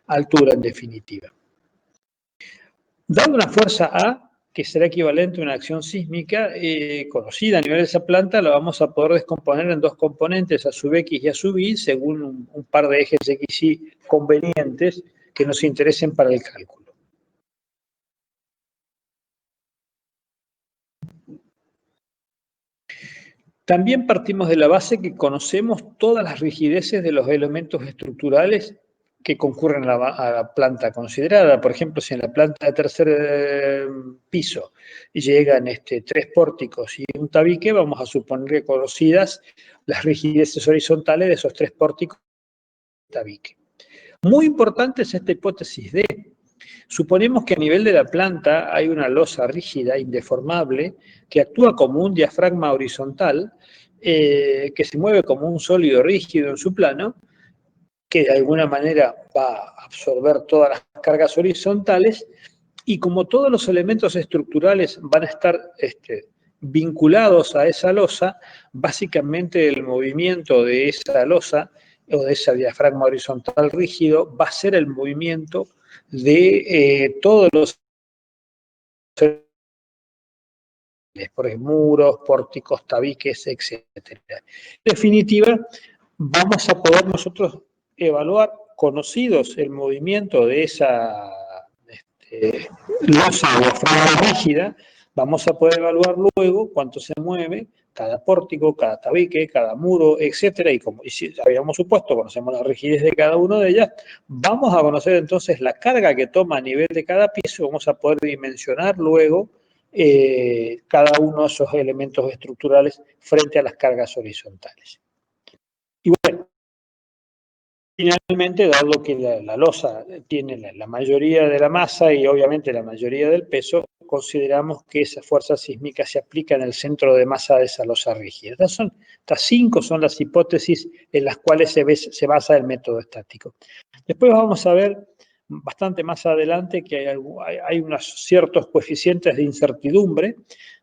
altura en definitiva. Dado una fuerza A, que será equivalente a una acción sísmica conocida a nivel de esa planta, la vamos a poder descomponer en dos componentes, a sub x y a sub y, según un par de ejes x y convenientes que nos interesen para el cálculo. También partimos de la base que conocemos todas las rigideces de los elementos estructurales que concurren a la planta considerada. Por ejemplo, si en la planta de tercer piso llegan 3 pórticos y un tabique, vamos a suponer que conocidas las rigideces horizontales de esos 3 pórticos y tabique. Muy importante es esta hipótesis de: suponemos que a nivel de la planta hay una losa rígida, indeformable, que actúa como un diafragma horizontal, que se mueve como un sólido rígido en su plano, que de alguna manera va a absorber todas las cargas horizontales, y como todos los elementos estructurales van a estar vinculados a esa losa, básicamente el movimiento de esa losa o de ese diafragma horizontal rígido va a ser el movimiento de todos los por ejemplo, muros, pórticos, tabiques, etc. En definitiva, vamos a poder nosotros evaluar, conocidos el movimiento de esa losa o diafragma rígida, vamos a poder evaluar luego cuánto se mueve cada pórtico, cada tabique, cada muro, etcétera, y si habíamos supuesto, conocemos la rigidez de cada una de ellas, vamos a conocer entonces la carga que toma a nivel de cada piso, vamos a poder dimensionar luego cada uno de esos elementos estructurales frente a las cargas horizontales. Y bueno, finalmente, dado que la losa tiene la mayoría de la masa y obviamente la mayoría del peso, consideramos que esa fuerza sísmica se aplica en el centro de masa de esa losa rígida. Estas 5 son las hipótesis en las cuales se basa el método estático. Después vamos a ver bastante más adelante que hay unos ciertos coeficientes de incertidumbre,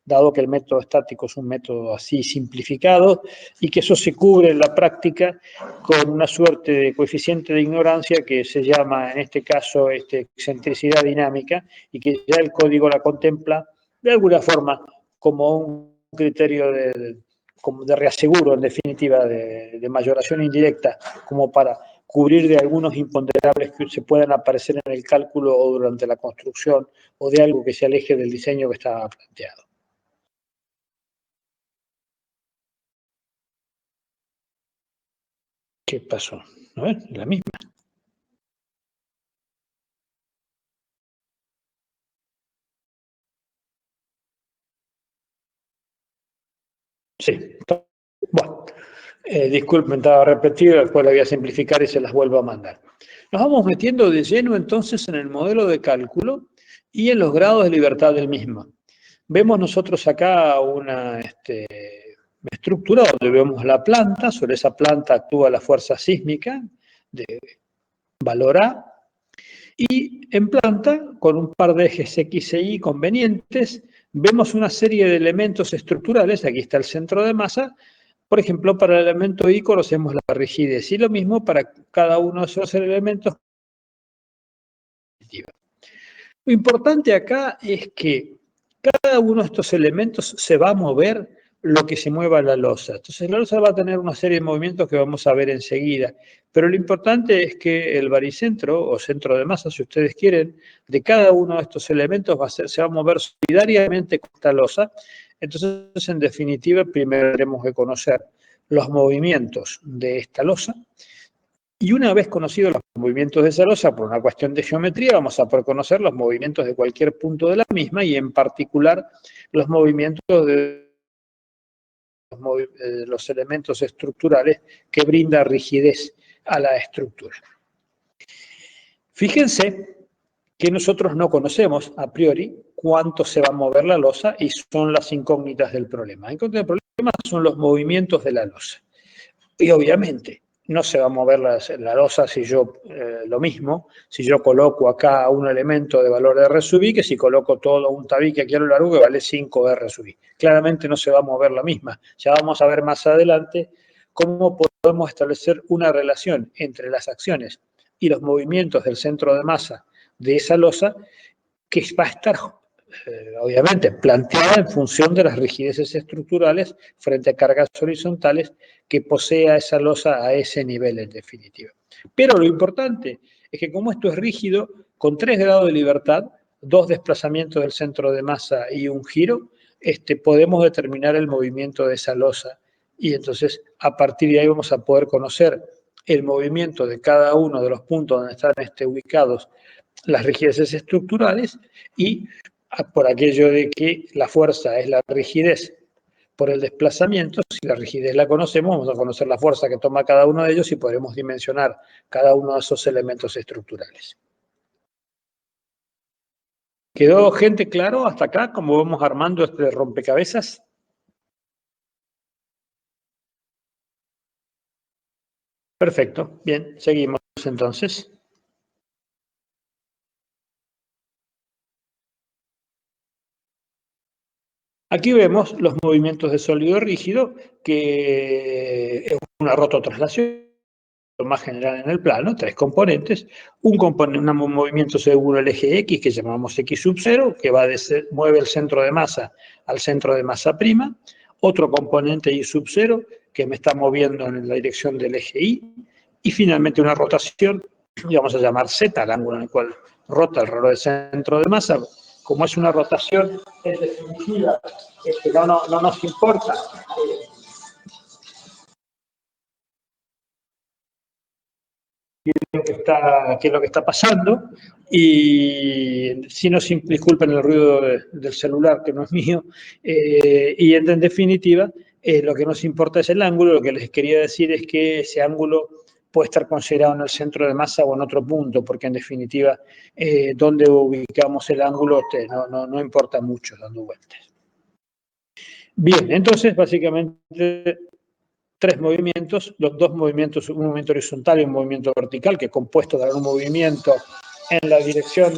dado que el método estático es un método así simplificado, y que eso se cubre en la práctica con una suerte de coeficiente de ignorancia que se llama, en este caso, excentricidad dinámica, y que ya el código la contempla de alguna forma como un criterio de reaseguro, en definitiva, de mayoración indirecta, como para cubrir de algunos imponderables que se puedan aparecer en el cálculo o durante la construcción, o de algo que se aleje del diseño que estaba planteado. ¿Qué pasó? A ver, la misma. Sí. Bueno, disculpen, estaba repetido, después la voy a simplificar y se las vuelvo a mandar. Nos vamos metiendo de lleno entonces en el modelo de cálculo y en los grados de libertad del mismo. Vemos nosotros acá una estructura donde vemos la planta, sobre esa planta actúa la fuerza sísmica de valor A, y en planta, con un par de ejes X e Y convenientes, vemos una serie de elementos estructurales, aquí está el centro de masa. Por ejemplo, para el elemento Y conocemos la rigidez, y lo mismo para cada uno de esos elementos. Lo importante acá es que cada uno de estos elementos se va a mover lo que se mueva la losa. Entonces la losa va a tener una serie de movimientos que vamos a ver enseguida. Pero lo importante es que el baricentro, o centro de masa, si ustedes quieren, de cada uno de estos elementos se va a mover solidariamente con esta losa. Entonces, en definitiva, primero tenemos que conocer los movimientos de esta losa. Y una vez conocidos los movimientos de esa losa, por una cuestión de geometría, vamos a poder conocer los movimientos de cualquier punto de la misma, y en particular los movimientos de los elementos estructurales que brinda rigidez a la estructura. Fíjense que nosotros no conocemos a priori cuánto se va a mover la losa, y son las incógnitas del problema. La incógnita del problema son los movimientos de la losa. Y obviamente no se va a mover la losa si yo, lo mismo, si yo coloco acá un elemento de valor R sub I, que si coloco todo un tabique aquí a lo largo que vale 5 R sub I. Claramente no se va a mover la misma. Ya vamos a ver más adelante cómo podemos establecer una relación entre las acciones y los movimientos del centro de masa de esa losa, que va a estar, obviamente, planteada en función de las rigideces estructurales frente a cargas horizontales que posea esa losa a ese nivel en definitiva. Pero lo importante es que como esto es rígido, con 3 grados de libertad, 2 desplazamientos del centro de masa y un giro, podemos determinar el movimiento de esa losa. Y entonces, a partir de ahí vamos a poder conocer el movimiento de cada uno de los puntos donde están ubicados las rigideces estructurales y por aquello de que la fuerza es la rigidez por el desplazamiento, si la rigidez la conocemos, vamos a conocer la fuerza que toma cada uno de ellos y podremos dimensionar cada uno de esos elementos estructurales. ¿Quedó, gente, claro hasta acá cómo vamos armando este rompecabezas? Perfecto, bien, seguimos entonces. Aquí vemos los movimientos de sólido rígido, que es una rototraslación más general en el plano, 3 componentes, un movimiento según el eje X, que llamamos X sub 0, que mueve el centro de masa al centro de masa prima, otro componente Y sub 0, que me está moviendo en la dirección del eje y finalmente una rotación, y vamos a llamar Z, el ángulo en el cual rota el reloj del centro de masa. Como es una rotación, en definitiva, no nos importa qué es lo que está pasando, y si no, disculpen el ruido del celular, que no es mío, y en definitiva, lo que nos importa es el ángulo. Lo que les quería decir es que ese ángulo puede estar considerado en el centro de masa o en otro punto, porque en definitiva, donde ubicamos el ángulo no importa mucho dando vueltas. Bien, entonces, básicamente, 3 movimientos, los 2 movimientos, un movimiento horizontal y un movimiento vertical, que compuesto dará un movimiento en la dirección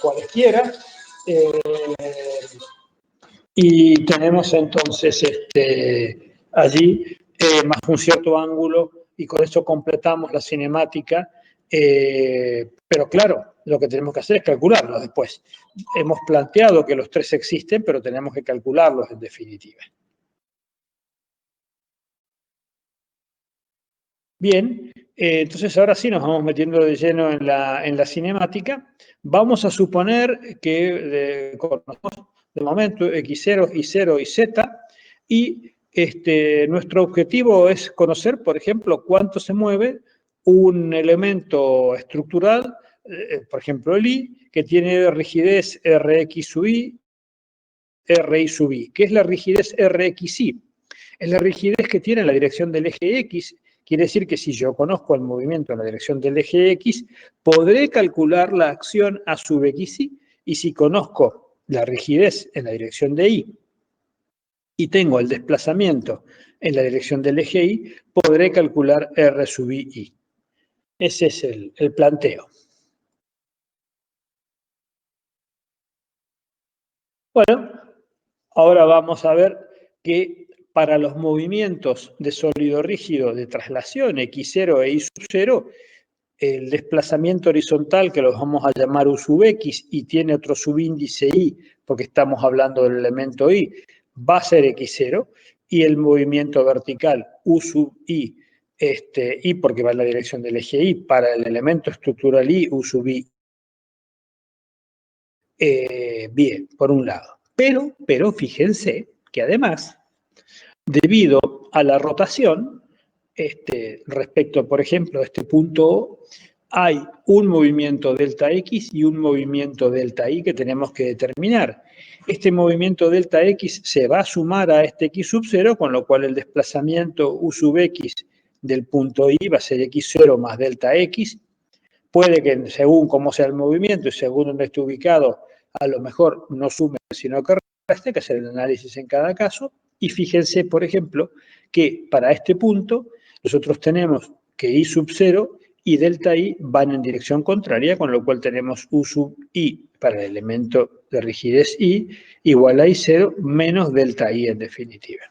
cualquiera. Y tenemos entonces allí más un cierto ángulo, y con eso completamos la cinemática. Pero claro, lo que tenemos que hacer es calcularlo después. Hemos planteado que los 3 existen, pero tenemos que calcularlos en definitiva. Bien, entonces ahora sí nos vamos metiendo de lleno en la cinemática. Vamos a suponer que conocemos de momento X0, Y0 y Z, y nuestro objetivo es conocer, por ejemplo, cuánto se mueve un elemento estructural, por ejemplo el Y, que tiene rigidez Rx sub I, Ri sub I. ¿Qué es la rigidez Rxi? Es la rigidez que tiene en la dirección del eje X. Quiere decir que si yo conozco el movimiento en la dirección del eje X, podré calcular la acción A sub XY, y si conozco la rigidez en la dirección de Y y tengo el desplazamiento en la dirección del eje Y, podré calcular R sub I. Ese es el planteo. Bueno, ahora vamos a ver que para los movimientos de sólido rígido de traslación X0 e Y sub 0, el desplazamiento horizontal, que lo vamos a llamar U sub X, y tiene otro subíndice Y, porque estamos hablando del elemento Y, va a ser X0, y el movimiento vertical U sub Y, Y porque va en la dirección del eje Y, para el elemento estructural Y, U sub Y, bien, por un lado. Pero fíjense que además, debido a la rotación, respecto, por ejemplo, a este punto O, hay un movimiento delta X y un movimiento delta Y que tenemos que determinar. Este movimiento delta X se va a sumar a este X sub 0, con lo cual el desplazamiento U sub X del punto Y va a ser X0 más delta X. Puede que según cómo sea el movimiento y según donde esté ubicado, a lo mejor no sume, sino que reste, hay que hacer el análisis en cada caso. Y fíjense, por ejemplo, que para este punto nosotros tenemos que I sub 0 y delta I van en dirección contraria, con lo cual tenemos U sub I para el elemento de rigidez I igual a I0 menos delta I en definitiva.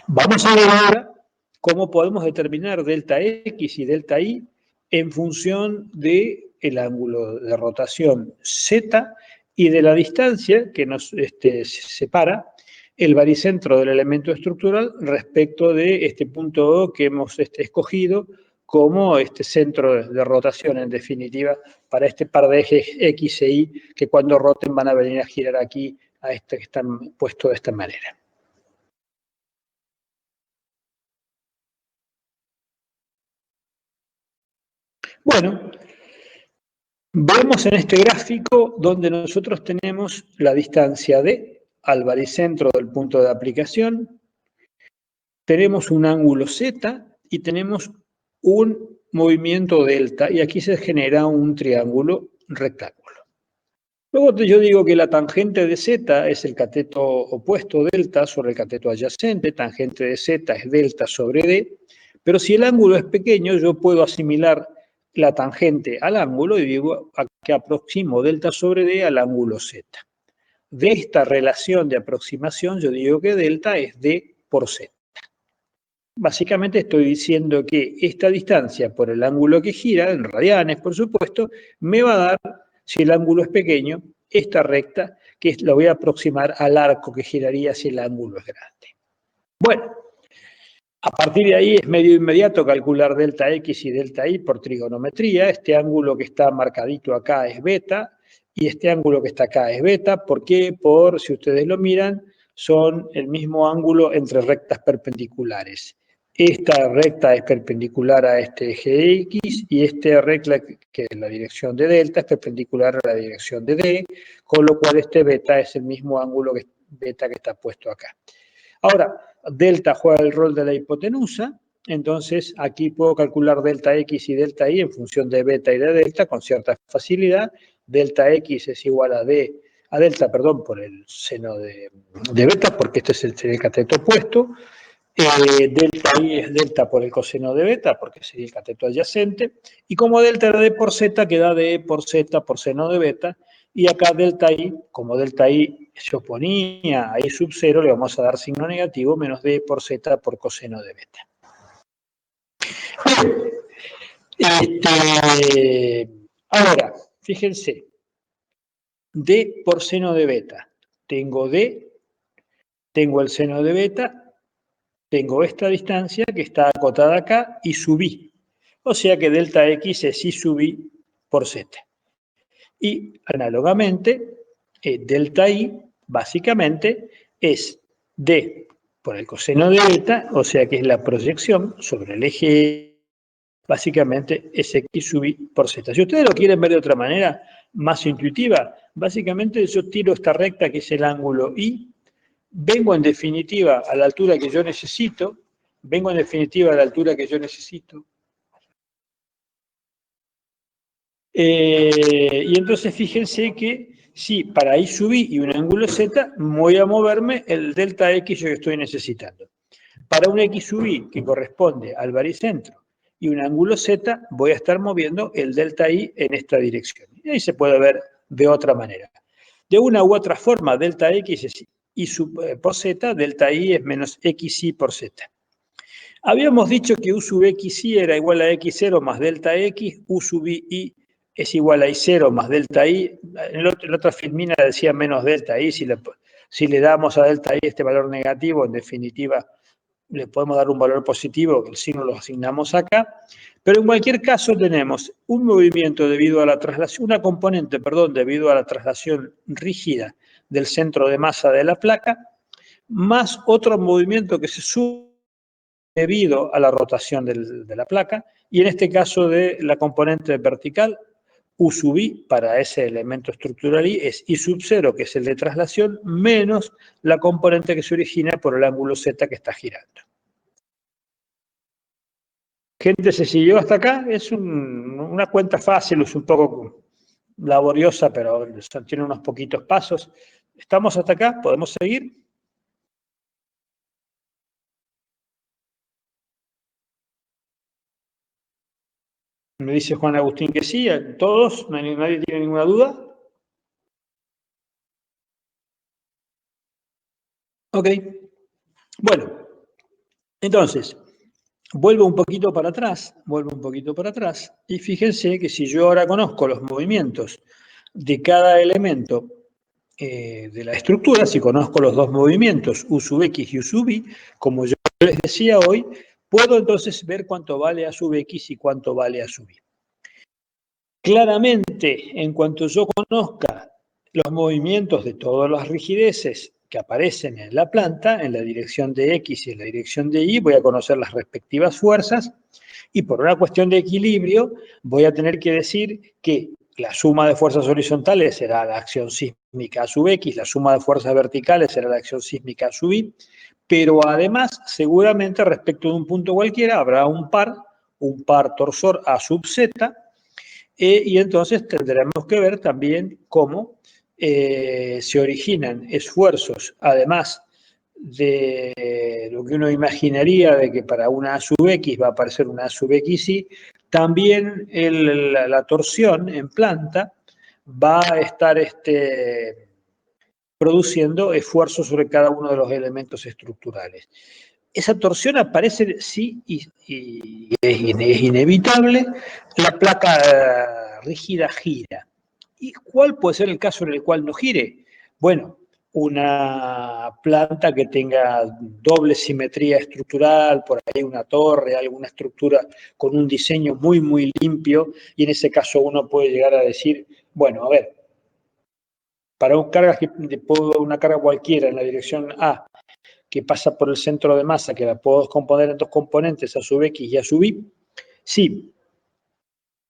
Vamos a ver ahora cómo podemos determinar delta X y delta I en función del ángulo de rotación z y de la distancia que nos separa el baricentro del elemento estructural respecto de este punto O que hemos escogido como centro de rotación, en definitiva, para este par de ejes X e Y que cuando roten van a venir a girar aquí a que están puestos de esta manera. Bueno, vemos en este gráfico donde nosotros tenemos la distancia D al baricentro del punto de aplicación, tenemos un ángulo Z y tenemos un movimiento delta, y aquí se genera un triángulo rectángulo. Luego yo digo que la tangente de Z es el cateto opuesto delta sobre el cateto adyacente, tangente de Z es delta sobre D, pero si el ángulo es pequeño, yo puedo asimilar la tangente al ángulo y digo que aproximo delta sobre D al ángulo Z. De esta relación de aproximación, yo digo que delta es D por Z. Básicamente estoy diciendo que esta distancia por el ángulo que gira, en radianes por supuesto, me va a dar, si el ángulo es pequeño, esta recta que la voy a aproximar al arco que giraría si el ángulo es grande. Bueno, a partir de ahí es medio inmediato calcular delta X y delta Y por trigonometría. Este ángulo que está marcadito acá es beta y este ángulo que está acá es beta. ¿Por qué? Si ustedes lo miran, son el mismo ángulo entre rectas perpendiculares. Esta recta es perpendicular a este eje X y esta recta, que es la dirección de delta, es perpendicular a la dirección de D, con lo cual este beta es el mismo ángulo beta que está puesto acá. Ahora, delta juega el rol de la hipotenusa, entonces aquí puedo calcular delta X y delta Y en función de beta y de delta con cierta facilidad. Delta X es igual a delta, por el seno de beta, porque este es el cateto opuesto. Delta Y es delta por el coseno de beta, porque sería el cateto adyacente. Y como delta era D por Z, queda D por Z por seno de beta. Y acá delta I, como delta I se oponía a I sub 0, le vamos a dar signo negativo, menos D por Z por coseno de beta. Ahora, fíjense, D por seno de beta. Tengo D, tengo el seno de beta, tengo esta distancia que está acotada acá y subí. O sea que delta X es I sub I por Z. Y análogamente, delta I básicamente es D por el coseno de beta, o sea que es la proyección sobre el eje, básicamente es X sub I por Z. Si ustedes lo quieren ver de otra manera, más intuitiva, básicamente yo tiro esta recta que es el ángulo I, vengo en definitiva a la altura que yo necesito, y entonces fíjense que si para I sub I y un ángulo Z, voy a moverme el delta X yo que estoy necesitando. Para un X sub I que corresponde al baricentro y un ángulo Z, voy a estar moviendo el delta I en esta dirección. Y ahí se puede ver de otra manera. De una u otra forma, delta X es I por Z, delta I es menos XY por Z. Habíamos dicho que U sub XY era igual a X0 más delta X, U sub I es igual a I0 más delta I. En la otra filmina decía menos delta I. Si le damos a delta I este valor negativo, en definitiva, le podemos dar un valor positivo, el signo lo asignamos acá. Pero en cualquier caso tenemos un movimiento debido a la traslación, una componente, debido a la traslación rígida del centro de masa de la placa, más otro movimiento que se sube debido a la rotación de la placa, y en este caso de la componente vertical, U sub I para ese elemento estructural I es I sub 0, que es el de traslación, menos la componente que se origina por el ángulo Z que está girando. Gente, ¿se siguió hasta acá? Es una cuenta fácil, es un poco laboriosa, pero tiene unos poquitos pasos. ¿Estamos hasta acá? ¿Podemos seguir? Me dice Juan Agustín que sí, todos, nadie tiene ninguna duda. Ok. Bueno, entonces, vuelvo un poquito para atrás, y fíjense que si yo ahora conozco los movimientos de cada elemento de la estructura, si conozco los dos movimientos, U sub X y U sub Y, como yo les decía hoy, puedo entonces ver cuánto vale A sub X y cuánto vale A sub Y. Claramente, en cuanto yo conozca los movimientos de todas las rigideces que aparecen en la planta, en la dirección de X y en la dirección de Y, voy a conocer las respectivas fuerzas, y por una cuestión de equilibrio voy a tener que decir que la suma de fuerzas horizontales será la acción sísmica A sub X, la suma de fuerzas verticales será la acción sísmica A sub Y, pero además, seguramente respecto de un punto cualquiera, habrá un par torsor A sub Z, y entonces tendremos que ver también cómo se originan esfuerzos, además de lo que uno imaginaría de que para una A sub X va a aparecer una A sub XY, también la torsión en planta va a estar produciendo esfuerzos sobre cada uno de los elementos estructurales. Esa torsión aparece, sí, y es inevitable, la placa rígida gira. ¿Y cuál puede ser el caso en el cual no gire? Bueno, una planta que tenga doble simetría estructural, por ahí una torre, alguna estructura con un diseño muy, muy limpio, y en ese caso uno puede llegar a decir, bueno, a ver, para una carga cualquiera en la dirección A, que pasa por el centro de masa, que la puedo descomponer en dos componentes, A sub X y A sub Y, si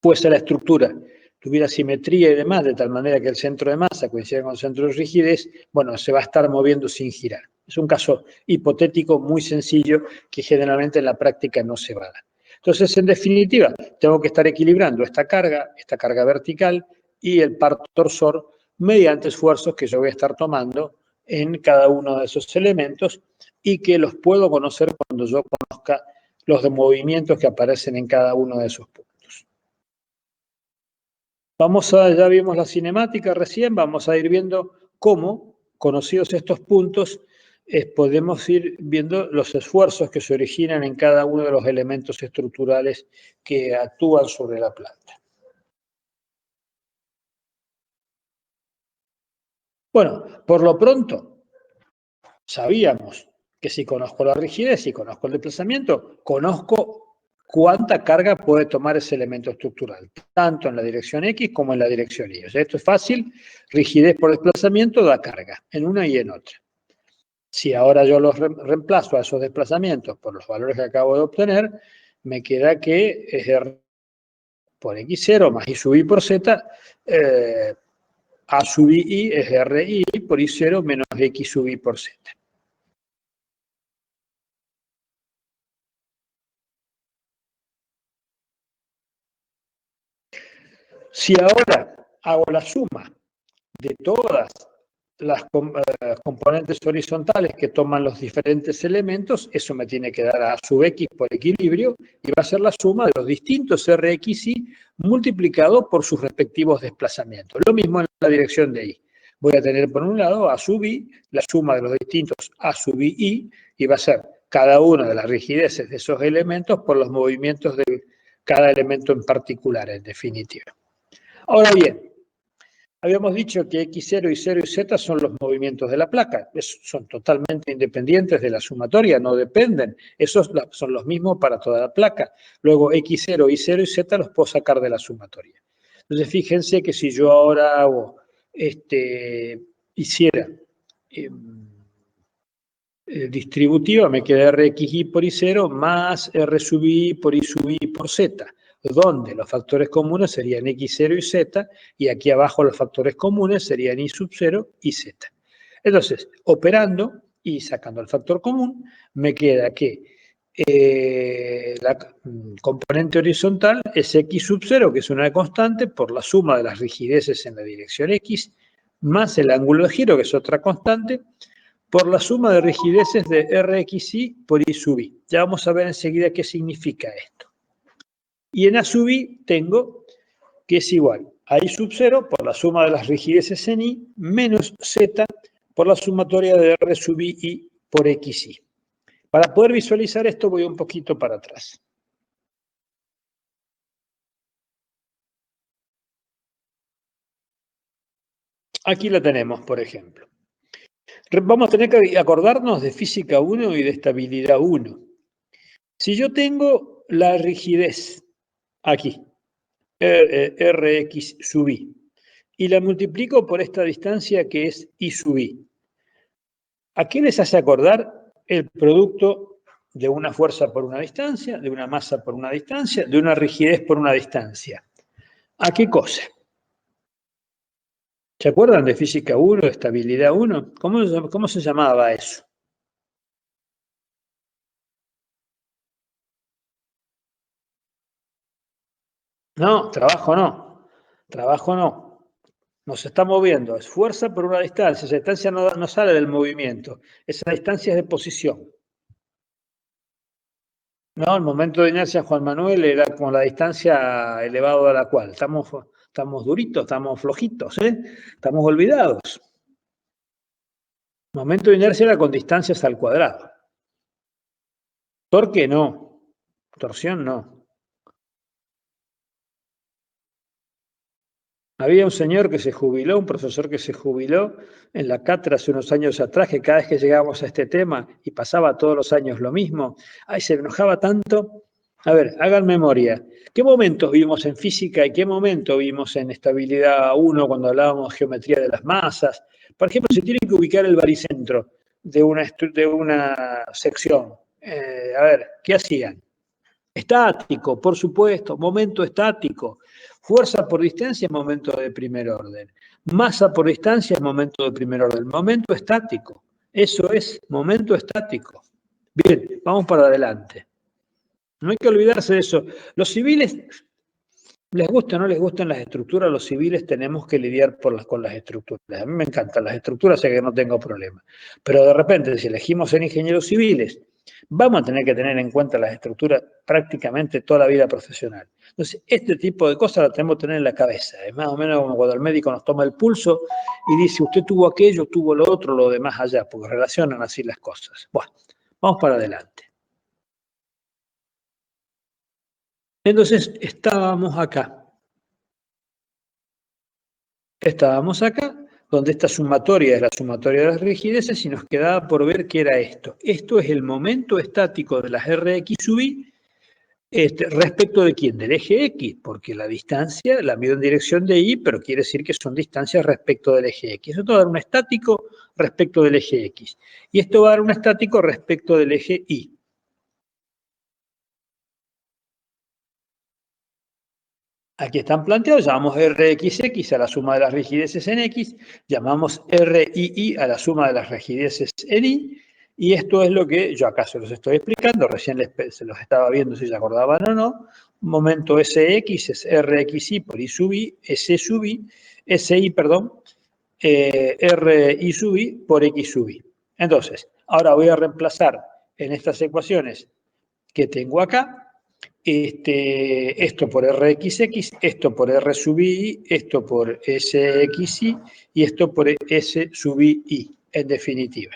fuese la estructura tuviera simetría y demás, de tal manera que el centro de masa coincida con el centro de rigidez, bueno, se va a estar moviendo sin girar. Es un caso hipotético muy sencillo que generalmente en la práctica no se va a dar. Entonces, en definitiva, tengo que estar equilibrando esta carga vertical y el par torsor mediante esfuerzos que yo voy a estar tomando en cada uno de esos elementos y que los puedo conocer cuando yo conozca los de movimientos que aparecen en cada uno de esos puntos. Ya vimos la cinemática recién, vamos a ir viendo cómo, conocidos estos puntos, podemos ir viendo los esfuerzos que se originan en cada uno de los elementos estructurales que actúan sobre la planta. Bueno, por lo pronto, sabíamos que si conozco la rigidez, si conozco el desplazamiento, conozco cuánta carga puede tomar ese elemento estructural, tanto en la dirección X como en la dirección Y. O sea, esto es fácil, rigidez por desplazamiento da carga, en una y en otra. Si ahora yo los reemplazo a esos desplazamientos por los valores que acabo de obtener, me queda que es R por X0 más I sub I por Z, A sub I es RI por I0 menos X sub I por Z. Si ahora hago la suma de todas las componentes horizontales que toman los diferentes elementos, eso me tiene que dar A sub X por equilibrio, y va a ser la suma de los distintos RXY multiplicado por sus respectivos desplazamientos. Lo mismo en la dirección de Y. Voy a tener por un lado A sub I, la suma de los distintos A sub I, y va a ser cada una de las rigideces de esos elementos por los movimientos de cada elemento en particular, en definitiva. Ahora bien, habíamos dicho que X0, Y0 y Z son los movimientos de la placa. Son totalmente independientes de la sumatoria, no dependen. Esos son los mismos para toda la placa. Luego X0, Y0 y Z los puedo sacar de la sumatoria. Entonces fíjense que si yo ahora hago, hiciera distributiva, me queda RXY por Y0 más R sub I por I sub I por Z, donde los factores comunes serían X0 y Z, y aquí abajo los factores comunes serían I sub 0 y Z. Entonces, operando y sacando el factor común, me queda que la componente horizontal es X sub 0, que es una constante, por la suma de las rigideces en la dirección X, más el ángulo de giro, que es otra constante, por la suma de rigideces de RXY por I sub I. Ya vamos a ver enseguida qué significa esto. Y en A sub I tengo que es igual a I sub 0 por la suma de las rigideces en I menos Z por la sumatoria de R sub I por XY. Para poder visualizar esto voy un poquito para atrás. Aquí la tenemos, por ejemplo. Vamos a tener que acordarnos de física 1 y de estabilidad 1. Si yo tengo la rigidez aquí, Rx sub i, y la multiplico por esta distancia que es I sub i, ¿a qué les hace acordar el producto de una fuerza por una distancia, de una masa por una distancia, de una rigidez por una distancia? ¿A qué cosa? ¿Se acuerdan de física 1, de estabilidad 1? ¿Cómo se llamaba eso? No, trabajo no. Trabajo no. Nos está moviendo. Es fuerza por una distancia. Esa distancia no sale del movimiento. Esa distancia es de posición. No, el momento de inercia, Juan Manuel, era con la distancia elevado a la cual. Estamos duritos, estamos flojitos, ¿eh? Estamos olvidados. Momento de inercia era con distancias al cuadrado. Torque no. Torsión no. Había un señor que se jubiló, un profesor que se jubiló en la cátedra hace unos años atrás, que cada vez que llegábamos a este tema, y pasaba todos los años lo mismo, ay, se enojaba tanto. A ver, hagan memoria. ¿Qué momentos vimos en física y qué momento vimos en estabilidad 1 cuando hablábamos de geometría de las masas? Por ejemplo, se tiene que ubicar el baricentro de una sección. A ver, ¿qué hacían? Estático, por supuesto, momento estático. Fuerza por distancia, momento de primer orden. Masa por distancia, momento de primer orden. Momento estático. Eso es momento estático. Bien, vamos para adelante. No hay que olvidarse de eso. Los civiles, les gusta o no les gustan las estructuras, los civiles tenemos que lidiar con las estructuras. A mí me encantan las estructuras, sé que no tengo problema. Pero de repente, si elegimos ser ingenieros civiles, vamos a tener que tener en cuenta las estructuras prácticamente toda la vida profesional. Entonces, este tipo de cosas las tenemos que tener en la cabeza. Es más o menos como cuando el médico nos toma el pulso y dice, usted tuvo aquello, tuvo lo otro, lo demás allá, porque relacionan así las cosas. Bueno, vamos para adelante. Entonces, estábamos acá, donde esta sumatoria es la sumatoria de las rigideces y nos quedaba por ver qué era esto. Esto es el momento estático de las Rx sub i. ¿Respecto de quién? Del eje X, porque la distancia la mido en dirección de Y, pero quiere decir que son distancias respecto del eje X. Esto va a dar un estático respecto del eje X. Y esto va a dar un estático respecto del eje Y. Aquí están planteados, llamamos Rxx a la suma de las rigideces en X, llamamos RII a la suma de las rigideces en Y, y esto es lo que yo acá se los estoy explicando, recién se los estaba viendo si se acordaban o no. Momento SX es RXI por I sub I, S sub I, SI, perdón, RI sub I por X sub I. Entonces, ahora voy a reemplazar en estas ecuaciones que tengo acá, esto por Rxx, esto por R sub I, esto por Sxi y esto por S sub I, en definitiva.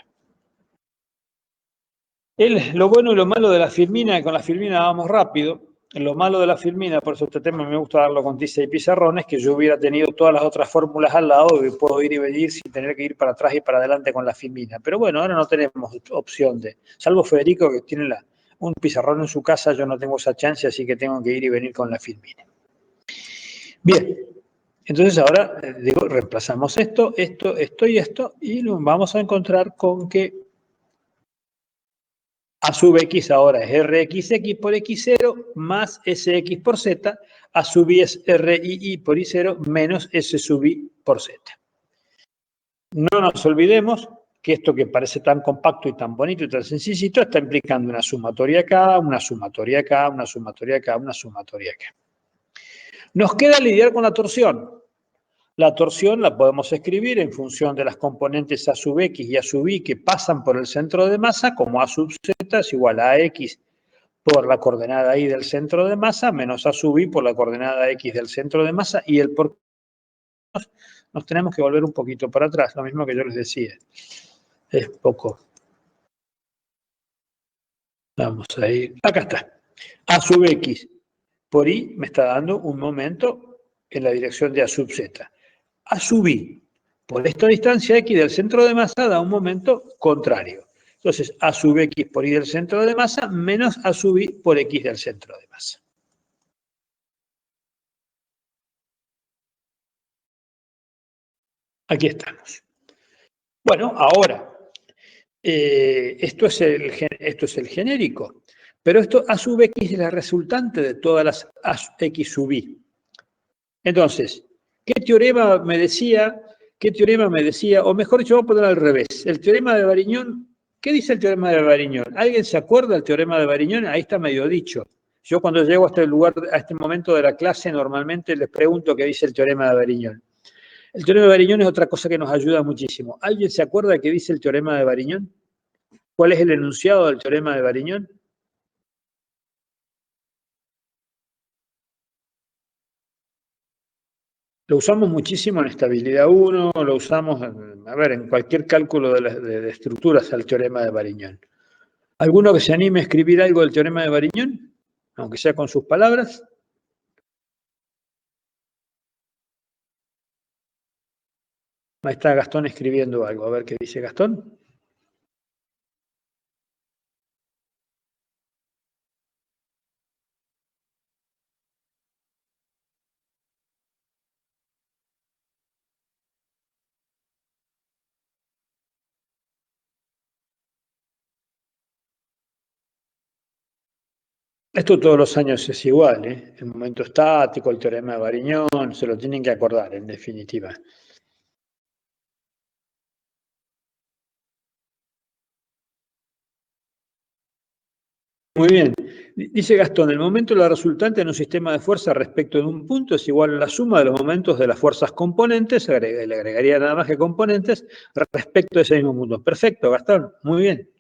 Lo bueno y lo malo de la filmina, con la filmina vamos rápido. Lo malo de la filmina, por eso este tema me gusta darlo con tiza y pizarrón, es que yo hubiera tenido todas las otras fórmulas al lado y puedo ir y venir sin tener que ir para atrás y para adelante con la filmina. Pero bueno, ahora no tenemos opción de, salvo Federico que tiene un pizarrón en su casa, yo no tengo esa chance, así que tengo que ir y venir con la filmina. Bien, entonces ahora digo, reemplazamos esto y esto, y nos vamos a encontrar con que A sub x ahora es Rxx por x0 más Sx por z, A sub i es Rii por i0 menos S sub i por z. No nos olvidemos que esto que parece tan compacto y tan bonito y tan sencillito está implicando una sumatoria acá, una sumatoria acá, una sumatoria acá, una sumatoria acá. Nos queda lidiar con la torsión. La torsión la podemos escribir en función de las componentes A sub x y A sub y que pasan por el centro de masa, como A sub z es igual a x por la coordenada y del centro de masa, menos A sub i por la coordenada x del centro de masa, y el por nos tenemos que volver un poquito para atrás, lo mismo que yo les decía. Es poco. Vamos a ir, acá está. A sub X por Y me está dando un momento en la dirección de A sub Z. A sub Y por esta distancia X del centro de masa da un momento contrario. Entonces, A sub X por Y del centro de masa menos A sub Y por X del centro de masa. Aquí estamos. Bueno, ahora, esto es el genérico, pero esto A sub X es la resultante de todas las A X sub Y. Entonces, ¿qué teorema me decía? O mejor dicho, vamos a poner al revés. El teorema de Variñón, ¿qué dice el teorema de Variñón? ¿Alguien se acuerda del teorema de Variñón? Ahí está medio dicho. Yo cuando llego a este lugar, a este momento de la clase, normalmente les pregunto qué dice el teorema de Variñón. El teorema de Variñón es otra cosa que nos ayuda muchísimo. ¿Alguien se acuerda de qué dice el teorema de Variñón? ¿Cuál es el enunciado del teorema de Variñón? Lo usamos muchísimo en estabilidad 1, lo usamos en cualquier cálculo de estructuras al teorema de Variñón. ¿Alguno que se anime a escribir algo del teorema de Variñón? Aunque sea con sus palabras. Ahí está Gastón escribiendo algo. A ver qué dice Gastón. Esto todos los años es igual, ¿eh? El momento estático, el teorema de Variñón, se lo tienen que acordar, en definitiva. Muy bien. Dice Gastón, el momento de la resultante en un sistema de fuerza respecto de un punto es igual a la suma de los momentos de las fuerzas componentes, le agregaría nada más que componentes, respecto de ese mismo punto. Perfecto, Gastón, muy bien.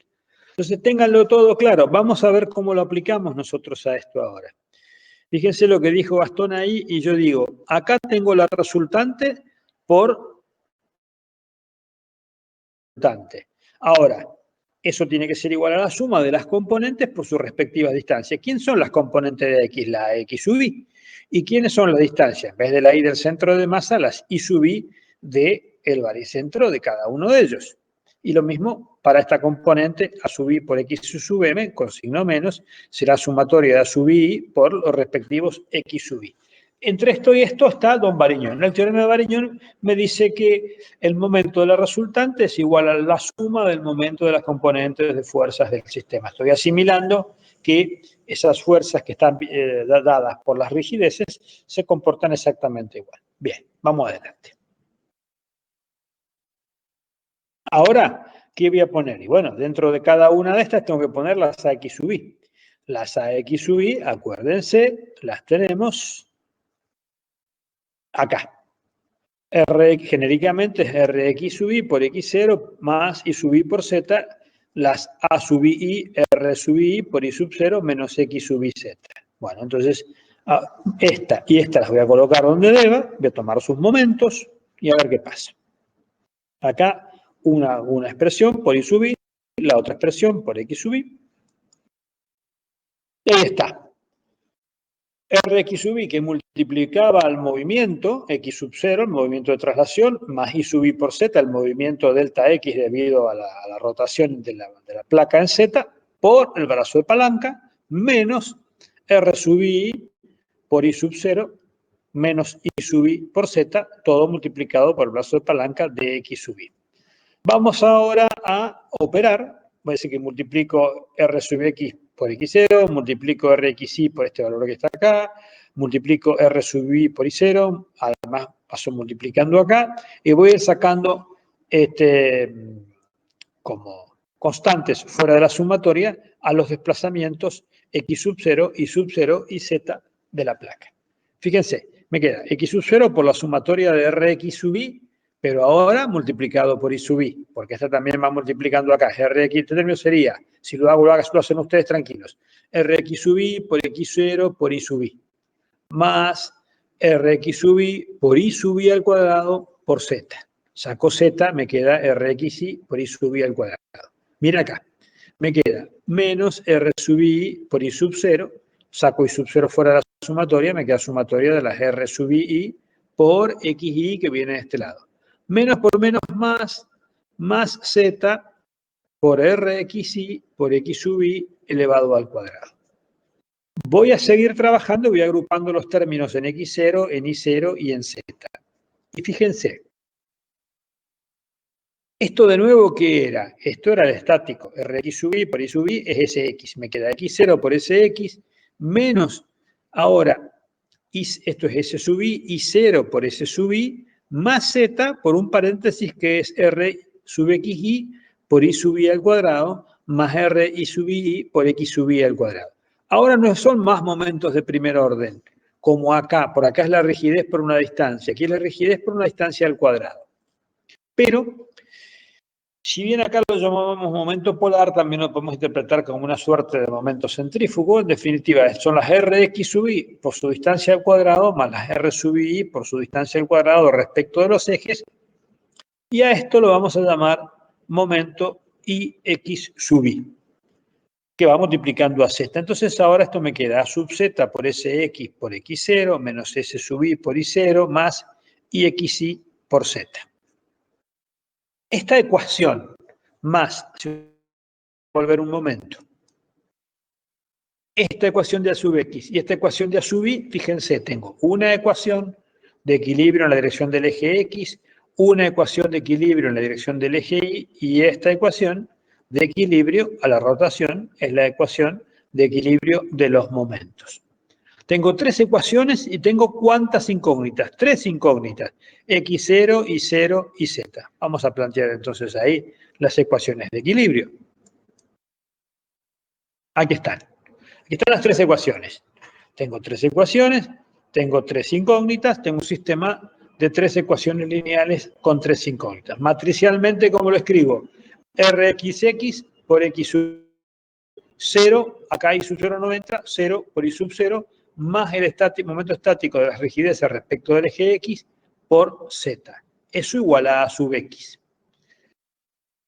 Entonces, ténganlo todo claro. Vamos a ver cómo lo aplicamos nosotros a esto ahora. Fíjense lo que dijo Gastón ahí y yo digo, acá tengo la resultante por resultante. Ahora, eso tiene que ser igual a la suma de las componentes por sus respectivas distancias. ¿Quién son las componentes de X? La X sub Y. ¿Y quiénes son las distancias? En vez de la Y del centro de masa, las Y sub Y del baricentro de cada uno de ellos. Y lo mismo para esta componente, A sub I por X sub M, con signo menos, será sumatoria de A sub I por los respectivos X sub I. Entre esto y esto está Don Variñón. El teorema de Variñón me dice que el momento de la resultante es igual a la suma del momento de las componentes de fuerzas del sistema. Estoy asimilando que esas fuerzas que están dadas por las rigideces se comportan exactamente igual. Bien, vamos adelante. Ahora, ¿qué voy a poner? Y bueno, dentro de cada una de estas tengo que poner las AX sub I. Las AX sub I, acuérdense, las tenemos acá. Genéricamente es Rx sub I por X0 más I sub I por Z, las A sub I, R sub I por I sub 0 menos X sub I Z. Bueno, entonces esta y esta las voy a colocar donde deba, voy a tomar sus momentos y a ver qué pasa. Acá una expresión por I sub I, la otra expresión por X sub I. Y ahí está. Rx sub I que multiplicaba al movimiento X sub 0, el movimiento de traslación, más I sub I por Z, el movimiento delta X debido a la rotación de la placa en Z, por el brazo de palanca, menos R sub I por I sub 0, menos I sub I por Z, todo multiplicado por el brazo de palanca de X sub I. Vamos ahora a operar. Voy a decir que multiplico R sub X por X0, multiplico Rxy por este valor que está acá, multiplico R sub I por I0, además paso multiplicando acá, y voy a ir sacando como constantes fuera de la sumatoria a los desplazamientos X sub 0, Y sub 0 y Z de la placa. Fíjense, me queda X sub 0 por la sumatoria de Rx sub I, pero ahora multiplicado por I sub I, porque esta también va multiplicando acá. Rx, este término sería, si lo hago, lo hacen ustedes tranquilos, Rx sub I por X0 por I sub I, más Rx sub I por I sub I al cuadrado por Z. Saco Z, me queda Rxy por I sub I al cuadrado. Mira acá, me queda menos R sub I por I sub 0. Saco I sub 0 fuera de la sumatoria, me queda sumatoria de las R sub I por XI que viene de este lado. Menos por menos más Z por RXI por X sub I elevado al cuadrado. Voy a seguir trabajando, voy agrupando los términos en X0, en I0 y en Z. Y fíjense, esto de nuevo, ¿qué era? Esto era el estático. Rx sub I por I sub I es Sx. Me queda X0 por Sx menos, ahora, esto es S sub I, I0 por S sub I, más Z por un paréntesis que es R sub XI por I sub I al cuadrado, más R I sub I por X sub I al cuadrado. Ahora no son más momentos de primer orden, como acá. Por acá es la rigidez por una distancia. Aquí es la rigidez por una distancia al cuadrado. Pero, si bien acá lo llamamos momento polar, también lo podemos interpretar como una suerte de momento centrífugo. En definitiva, son las Rx sub I por su distancia al cuadrado más las R sub I por su distancia al cuadrado respecto de los ejes. Y a esto lo vamos a llamar momento Ix sub I, que va multiplicando a Z. Entonces ahora esto me queda A sub Z por Sx por X0 menos S sub I por I0 más Ixi por Z. Esta ecuación más, volver un momento, esta ecuación de A sub X y esta ecuación de A sub Y, fíjense, tengo una ecuación de equilibrio en la dirección del eje X, una ecuación de equilibrio en la dirección del eje Y, y esta ecuación de equilibrio a la rotación es la ecuación de equilibrio de los momentos. Tengo tres ecuaciones y tengo ¿cuántas incógnitas? Tres incógnitas, X0, Y0 y Z. Vamos a plantear entonces ahí las ecuaciones de equilibrio. Aquí están. Aquí están las tres ecuaciones. Tengo tres ecuaciones, tengo tres incógnitas, tengo un sistema de tres ecuaciones lineales con tres incógnitas. Matricialmente, ¿cómo lo escribo? Rxx por X sub 0, acá I sub 0 no entra, 0 por I sub 0, más el momento estático de las rigideces respecto del eje X por Z. Eso igual a A sub X.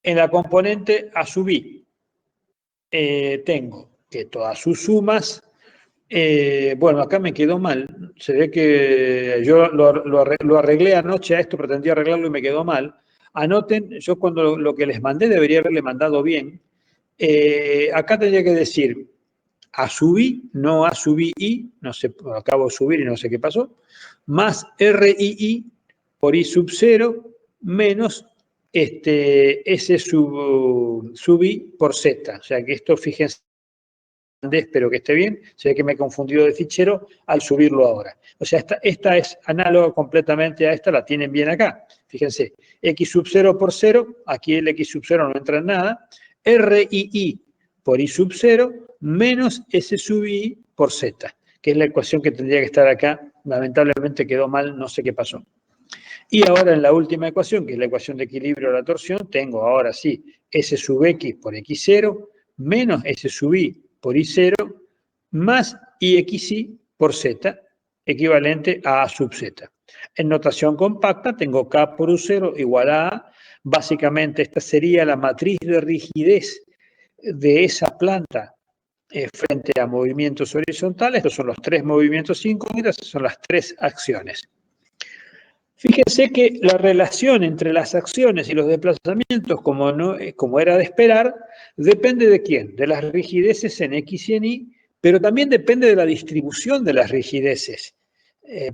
En la componente A sub I tengo que todas sus sumas, bueno, acá me quedó mal, se ve que yo lo arreglé anoche a esto, pretendía arreglarlo y me quedó mal. Anoten, yo cuando lo que les mandé debería haberle mandado bien. Acá tendría que decir A sub I, no A sub I, no sé, acabo de subir y no sé qué pasó, más RII por I sub 0 menos S sub I por Z. O sea que esto, fíjense, espero que esté bien, se ve que me he confundido de fichero al subirlo ahora. O sea, esta es análoga completamente a esta, la tienen bien acá. Fíjense, X sub 0 por 0, aquí el X sub 0 no entra en nada, RII por I sub 0 menos S sub I por Z, que es la ecuación que tendría que estar acá. Lamentablemente quedó mal, no sé qué pasó. Y ahora en la última ecuación, que es la ecuación de equilibrio de la torsión, tengo ahora sí S sub X por X0 menos S sub I por I0 más IXI por Z, equivalente a A sub Z. En notación compacta tengo K por U0 igual a A. Básicamente esta sería la matriz de rigidez de esa planta frente a movimientos horizontales. Estos son los tres movimientos incógnitos, son las tres acciones. Fíjense que la relación entre las acciones y los desplazamientos, como era de esperar, depende de quién, de las rigideces en X y en Y, pero también depende de la distribución de las rigideces.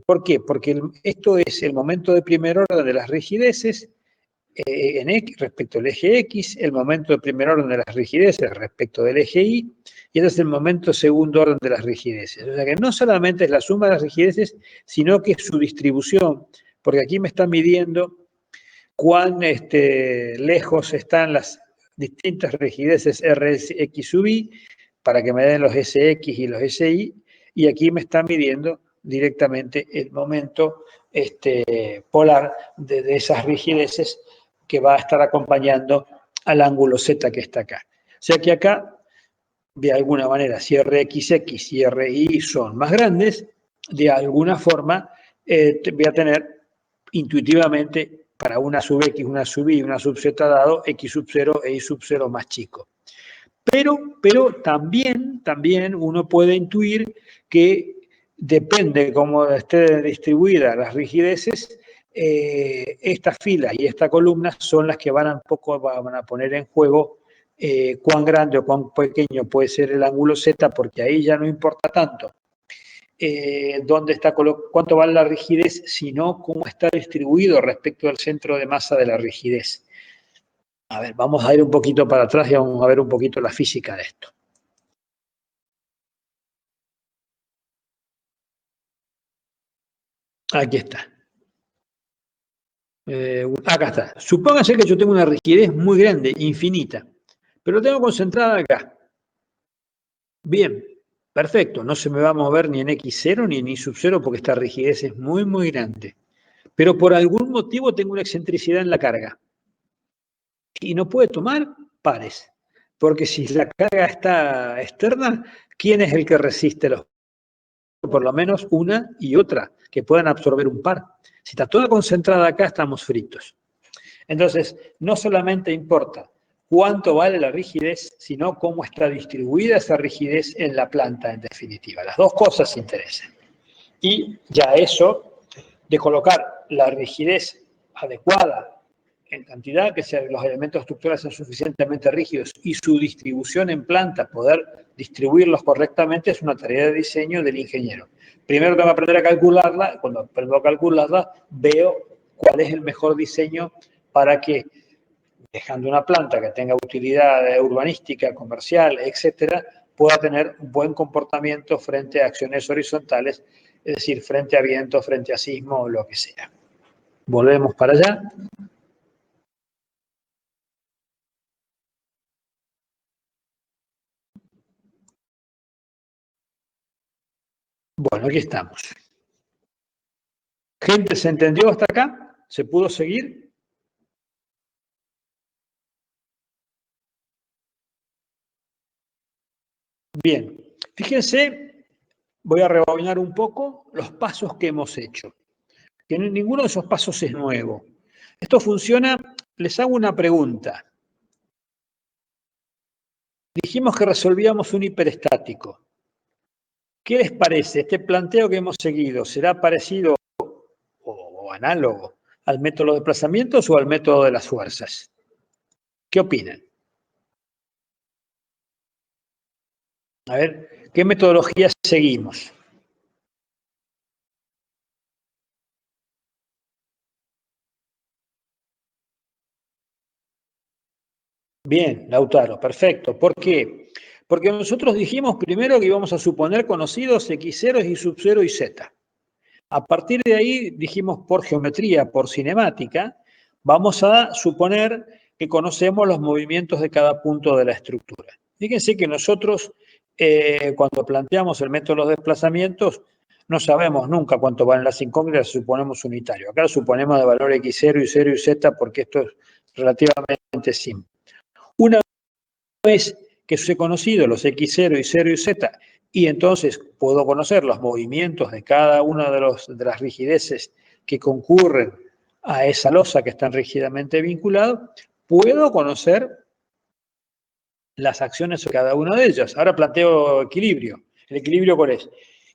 ¿Por qué? Porque esto es el momento de primer orden de las rigideces en X respecto al eje X, el momento de primer orden de las rigideces respecto del eje Y, y este es el momento segundo orden de las rigideces. O sea que no solamente es la suma de las rigideces, sino que es su distribución, porque aquí me está midiendo cuán lejos están las distintas rigideces Rx sub I, para que me den los Sx y los Si, y aquí me está midiendo directamente el momento polar de esas rigideces que va a estar acompañando al ángulo Z que está acá. O sea que acá, de alguna manera, si Rxx y Ri son más grandes, de alguna forma voy a tener intuitivamente para una sub X, una sub Y, una sub Z dado, X sub 0 e Y sub 0 más chico. Pero también uno puede intuir que depende cómo estén distribuidas las rigideces, estas filas y esta columna son las que van a poner en juego cuán grande o cuán pequeño puede ser el ángulo Z, porque ahí ya no importa tanto dónde está, cuánto vale la rigidez, sino cómo está distribuido respecto al centro de masa de la rigidez. A ver, vamos a ir un poquito para atrás y vamos a ver un poquito la física de esto. Aquí está. Acá está. Supóngase que yo tengo una rigidez muy grande, infinita, pero lo tengo concentrada acá. Bien, perfecto. No se me va a mover ni en X0 ni en Y sub 0 porque esta rigidez es muy grande. Pero por algún motivo tengo una excentricidad en la carga. Y no puede tomar pares. Porque si la carga está externa, ¿quién es el que resiste los? Por lo menos una y otra, que puedan absorber un par. Si está toda concentrada acá, estamos fritos. Entonces, no solamente importa cuánto vale la rigidez, sino cómo está distribuida esa rigidez en la planta, en definitiva. Las dos cosas interesan. Y ya eso de colocar la rigidez adecuada en cantidad, que sean los elementos estructurales sean suficientemente rígidos y su distribución en planta, poder distribuirlos correctamente, es una tarea de diseño del ingeniero. Primero tengo que aprender a calcularla, cuando aprendo a calcularla, veo cuál es el mejor diseño para que, dejando una planta que tenga utilidad urbanística, comercial, etcétera, pueda tener un buen comportamiento frente a acciones horizontales, es decir, frente a viento, frente a sismo o lo que sea. Volvemos para allá. Bueno, aquí estamos. Gente, ¿se entendió hasta acá? ¿Se pudo seguir? Bien. Fíjense, voy a rebobinar un poco los pasos que hemos hecho. Que ninguno de esos pasos es nuevo. Esto funciona, les hago una pregunta. Dijimos que resolvíamos un hiperestático. ¿Qué les parece? ¿Este planteo que hemos seguido será parecido o análogo al método de desplazamientos o al método de las fuerzas? ¿Qué opinan? A ver, ¿qué metodología seguimos? Bien, Lautaro, perfecto. ¿Por qué? Porque nosotros dijimos primero que íbamos a suponer conocidos X0 y sub 0 y Z. A partir de ahí dijimos por geometría, por cinemática, vamos a suponer que conocemos los movimientos de cada punto de la estructura. Fíjense que nosotros, cuando planteamos el método de los desplazamientos, no sabemos nunca cuánto valen las incógnitas, suponemos unitario. Acá lo suponemos de valor X0 y 0 y Z porque esto es relativamente simple. Una vez que se he conocido los X0 y 0 y Z, y entonces puedo conocer los movimientos de cada una de las rigideces que concurren a esa losa que están rígidamente vinculados, puedo conocer las acciones de cada una de ellas. Ahora planteo equilibrio. ¿El equilibrio cuál es?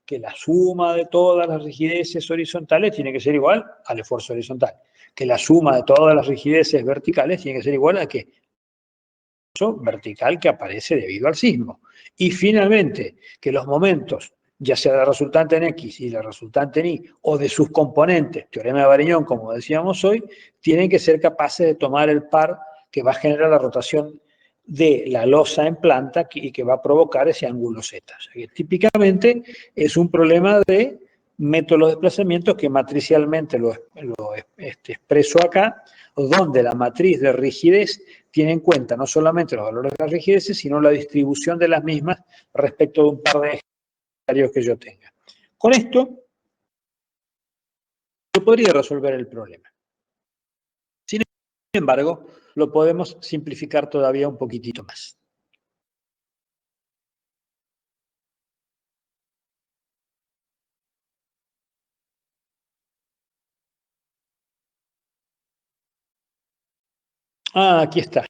Que la suma de todas las rigideces horizontales tiene que ser igual al esfuerzo horizontal. Que la suma de todas las rigideces verticales tiene que ser igual a que vertical que aparece debido al sismo. Y finalmente, que los momentos, ya sea la resultante en X y la resultante en Y, o de sus componentes, teorema de Variñón, como decíamos hoy, tienen que ser capaces de tomar el par que va a generar la rotación de la losa en planta y que va a provocar ese ángulo Z. O sea, que típicamente es un problema de método de desplazamientos que matricialmente lo expreso acá, donde la matriz de rigidez tiene en cuenta no solamente los valores de las rigideces, sino la distribución de las mismas respecto de un par de escenarios que yo tenga. Con esto, yo podría resolver el problema. Sin embargo, lo podemos simplificar todavía un poquitito más. Ah, aquí está.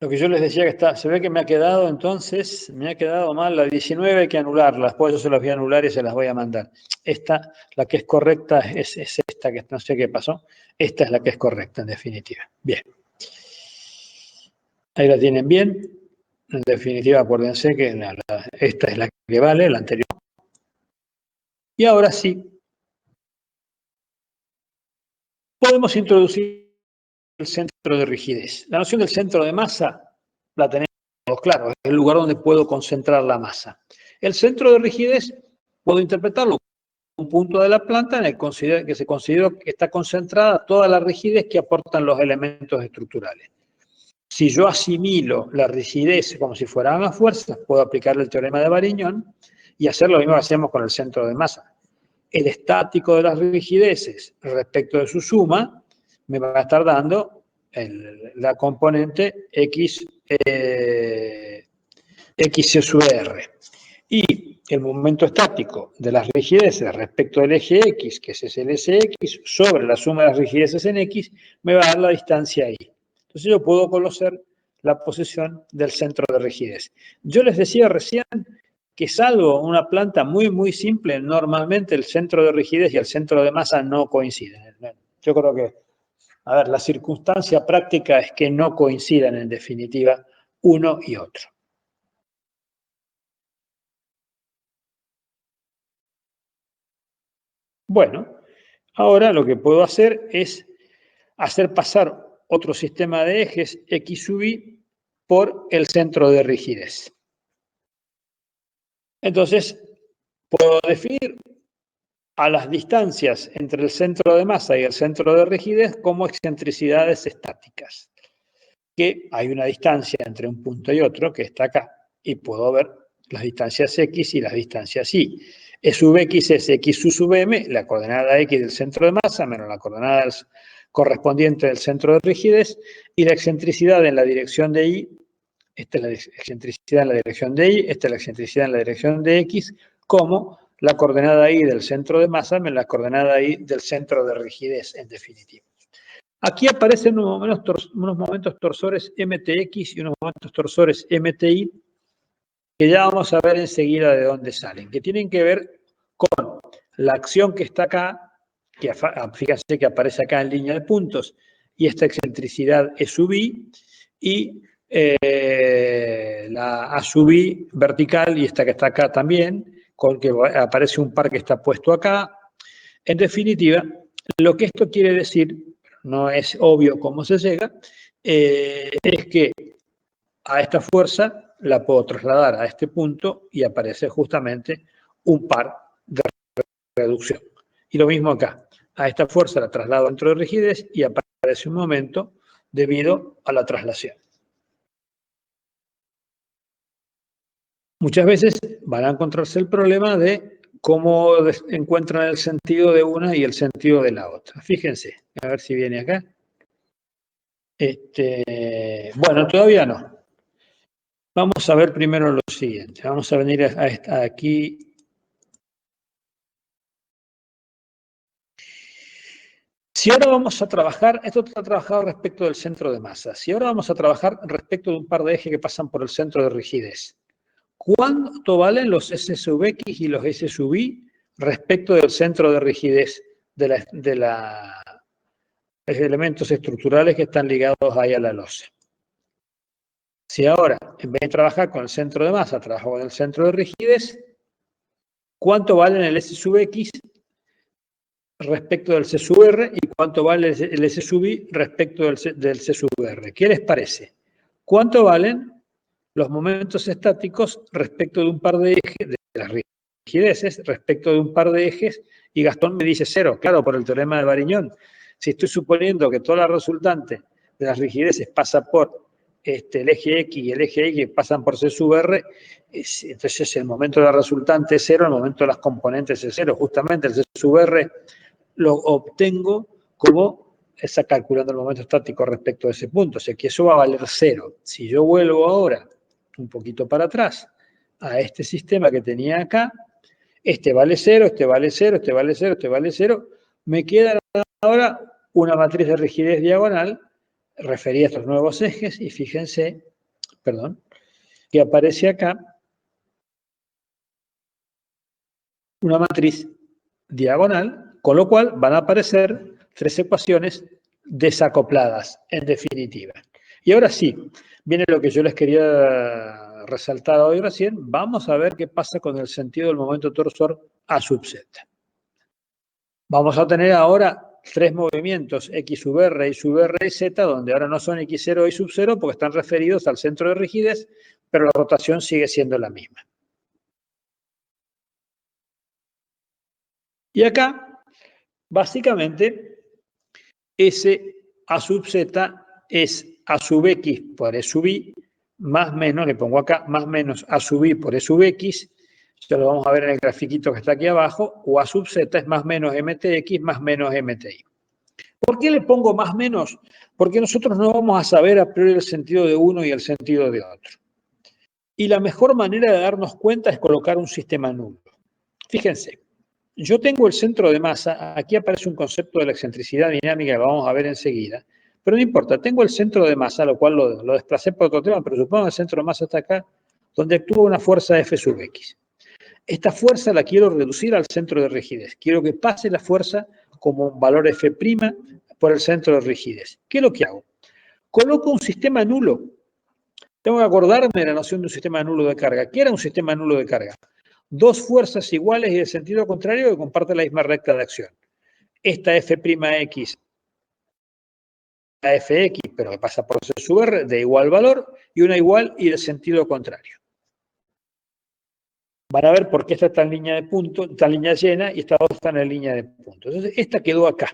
Lo que yo les decía que está, se ve que me ha quedado entonces, me ha quedado mal la 19, hay que anularla, después yo se las voy a anular y se las voy a mandar. Esta, la que es correcta es esta, que no sé qué pasó, esta es la que es correcta en definitiva. Bien. Ahí la tienen bien. En definitiva, acuérdense que esta es la que vale, la anterior. Y ahora sí, podemos introducir el centro de rigidez. La noción del centro de masa la tenemos claro, es el lugar donde puedo concentrar la masa. El centro de rigidez puedo interpretarlo como un punto de la planta en el que se considera que está concentrada toda la rigidez que aportan los elementos estructurales. Si yo asimilo la rigidez como si fueran las fuerzas, puedo aplicar el teorema de Varignón y hacer lo mismo que hacemos con el centro de masa. El estático de las rigideces respecto de su suma me va a estar dando la componente X, X sub R. Y el momento estático de las rigideces respecto del eje X, que ese es el SX, sobre la suma de las rigideces en X, me va a dar la distancia Y. Entonces yo puedo conocer la posición del centro de rigidez. Yo les decía recién que salvo una planta muy simple, normalmente el centro de rigidez y el centro de masa no coinciden. Yo creo que, a ver, la circunstancia práctica es que no coincidan en definitiva uno y otro. Bueno, ahora lo que puedo hacer es hacer pasar otro sistema de ejes X sub Y por el centro de rigidez. Entonces, puedo definir a las distancias entre el centro de masa y el centro de rigidez como excentricidades estáticas. Que hay una distancia entre un punto y otro que está acá. Y puedo ver las distancias X y las distancias Y. E sub X es X sub M, la coordenada X del centro de masa, menos la coordenada correspondiente del centro de rigidez, y la excentricidad en la dirección de Y, esta es la excentricidad en la dirección de Y, esta es la excentricidad en la dirección de X, como la coordenada Y del centro de masa menos la coordenada Y del centro de rigidez, en definitiva. Aquí aparecen unos momentos torsores MTX y unos momentos torsores MTI, que ya vamos a ver enseguida de dónde salen, que tienen que ver con la acción que está acá, que fíjense que aparece acá en línea de puntos, y esta excentricidad E sub I, y la A sub I vertical, y esta que está acá también, con que aparece un par que está puesto acá. En definitiva, lo que esto quiere decir, no es obvio cómo se llega, es que a esta fuerza la puedo trasladar a este punto y aparece justamente un par de reducción. Y lo mismo acá, a esta fuerza la traslado dentro de rigidez y aparece un momento debido a la traslación. Muchas veces van a encontrarse el problema de cómo encuentran el sentido de una y el sentido de la otra. Fíjense, a ver si viene acá. Bueno, todavía no. Vamos a ver primero lo siguiente. Vamos a venir a aquí. Si ahora vamos a trabajar, esto está trabajado respecto del centro de masa. Si ahora vamos a trabajar respecto de un par de ejes que pasan por el centro de rigidez, ¿cuánto valen los S sub X y los S sub Y respecto del centro de rigidez de los elementos estructurales que están ligados ahí a la losa? Si ahora, en vez de trabajar con el centro de masa, trabajo con el centro de rigidez, ¿cuánto valen el S sub X respecto del C sub R y cuánto vale el S sub I respecto del C sub R? ¿Qué les parece? ¿Cuánto valen los momentos estáticos respecto de un par de ejes, de las rigideces, respecto de un par de ejes? Y Gastón me dice 0, claro, por el teorema de Varignón. Si estoy suponiendo que toda la resultante de las rigideces pasa por el eje X y el eje Y pasan por C sub R, entonces el momento de la resultante es 0, el momento de las componentes es 0. Justamente el C sub R lo obtengo como está calculando el momento estático respecto a ese punto. O sea que eso va a valer 0. Si yo vuelvo ahora un poquito para atrás a este sistema que tenía acá, este vale 0, este vale 0, este vale 0, este vale 0, me queda ahora una matriz de rigidez diagonal referida a estos nuevos ejes y fíjense perdón, que aparece acá una matriz diagonal, con lo cual van a aparecer 3 ecuaciones desacopladas, en definitiva. Y ahora sí, viene lo que yo les quería resaltar hoy recién. Vamos a ver qué pasa con el sentido del momento torsor A sub z. Vamos a tener ahora 3 movimientos, X sub R, Y sub R y Z, donde ahora no son X0 y sub 0 porque están referidos al centro de rigidez, pero la rotación sigue siendo la misma. Y acá, básicamente, ese A sub Z es A sub X por E sub Y, más menos, le pongo acá, más menos A sub Y por E sub X, esto lo vamos a ver en el grafiquito que está aquí abajo, o A sub Z es más menos MTX más menos MTY. ¿Por qué le pongo más menos? Porque nosotros no vamos a saber a priori el sentido de uno y el sentido de otro. Y la mejor manera de darnos cuenta es colocar un sistema nulo. Fíjense, yo tengo el centro de masa, aquí aparece un concepto de la excentricidad dinámica que vamos a ver enseguida, pero no importa, tengo el centro de masa, lo cual lo desplacé por otro tema, pero supongo que el centro de masa está acá, donde actúa una fuerza F sub X. Esta fuerza la quiero reducir al centro de rigidez. Quiero que pase la fuerza como un valor F' por el centro de rigidez. ¿Qué es lo que hago? Coloco un sistema nulo. Tengo que acordarme de la noción de un sistema nulo de carga. ¿Qué era un sistema nulo de carga? Dos fuerzas iguales y de sentido contrario que comparten la misma recta de acción. Esta F'X, la Fx, pero que pasa por C sub R, de igual valor, y una igual y de sentido contrario. Van a ver por qué esta está en línea de punto, está en línea llena, y esta otra está en línea de punto. Entonces, esta quedó acá,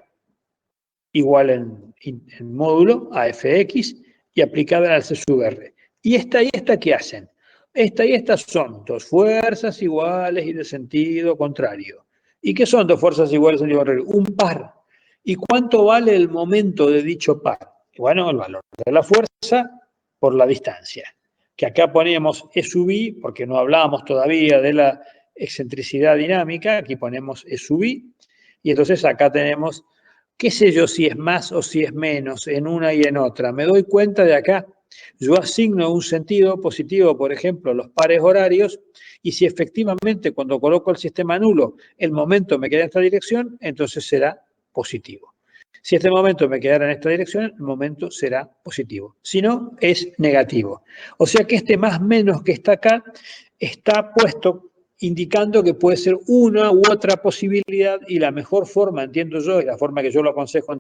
igual en módulo a Fx y aplicada al C sub R. ¿Y esta qué hacen? Esta y esta son dos fuerzas iguales y de sentido contrario. ¿Y qué son dos fuerzas iguales y de sentido contrario? Un par. ¿Y cuánto vale el momento de dicho par? Bueno, el valor de la fuerza por la distancia. Que acá ponemos E sub I, porque no hablábamos todavía de la excentricidad dinámica, aquí ponemos E sub I, y entonces acá tenemos, qué sé yo si es más o si es menos en una y en otra. Me doy cuenta de acá, yo asigno un sentido positivo, por ejemplo, los pares horarios, y si efectivamente cuando coloco el sistema nulo el momento me queda en esta dirección, entonces será positivo. Si este momento me quedara en esta dirección, el momento será positivo. Si no, es negativo. O sea que este más menos que está acá está puesto indicando que puede ser una u otra posibilidad y la mejor forma, entiendo yo, y la forma que yo lo aconsejo en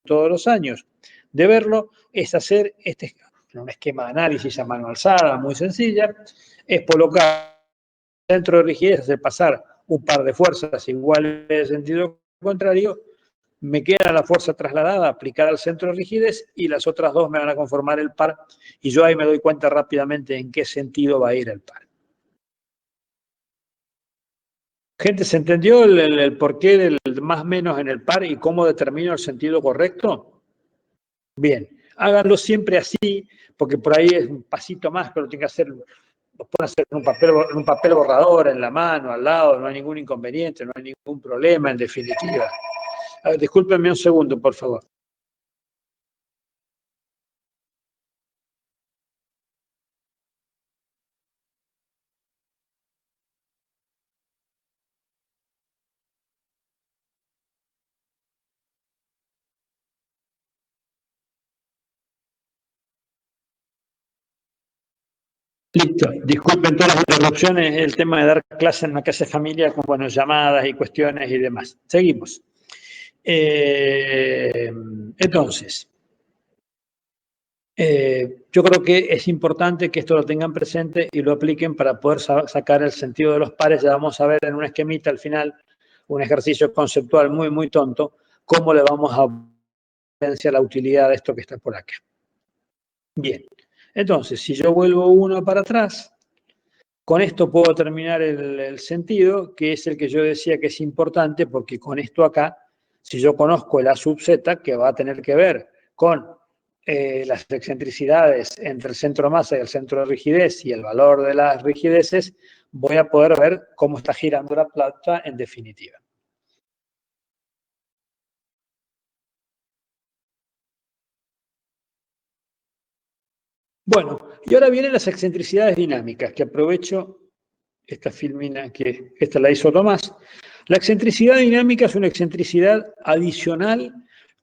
todos los años de verlo, es hacer un esquema de análisis a mano alzada, muy sencilla, es colocar centro de rigidez, hacer pasar un par de fuerzas iguales de sentido contrario, me queda la fuerza trasladada aplicada al centro de rigidez y las otras dos me van a conformar el par y yo ahí me doy cuenta rápidamente en qué sentido va a ir el par. Gente, ¿se entendió el porqué del más menos en el par y cómo determino el sentido correcto? Bien, háganlo siempre así, porque por ahí es un pasito más, pero tiene que hacer, lo pueden hacer en un papel borrador, en la mano, al lado, no hay ningún inconveniente, no hay ningún problema en definitiva. A ver, discúlpenme un segundo, por favor. Listo. Disculpen todas las interrupciones, el tema de dar clases en una casa de familia con llamadas y cuestiones y demás. Seguimos. Entonces, yo creo que es importante que esto lo tengan presente y lo apliquen para poder sacar el sentido de los pares. Ya vamos a ver en un esquemita al final, un ejercicio conceptual muy, muy tonto, cómo le vamos a potenciar la utilidad de esto que está por acá. Bien, entonces, si yo vuelvo uno para atrás, con esto puedo terminar el sentido, que es el que yo decía que es importante, porque con esto acá, si yo conozco el A sub Z, que va a tener que ver con las excentricidades entre el centro de masa y el centro de rigidez y el valor de las rigideces, voy a poder ver cómo está girando la plata en definitiva. Bueno, y ahora vienen las excentricidades dinámicas, que aprovecho esta filmina que esta la hizo Tomás. La excentricidad dinámica es una excentricidad adicional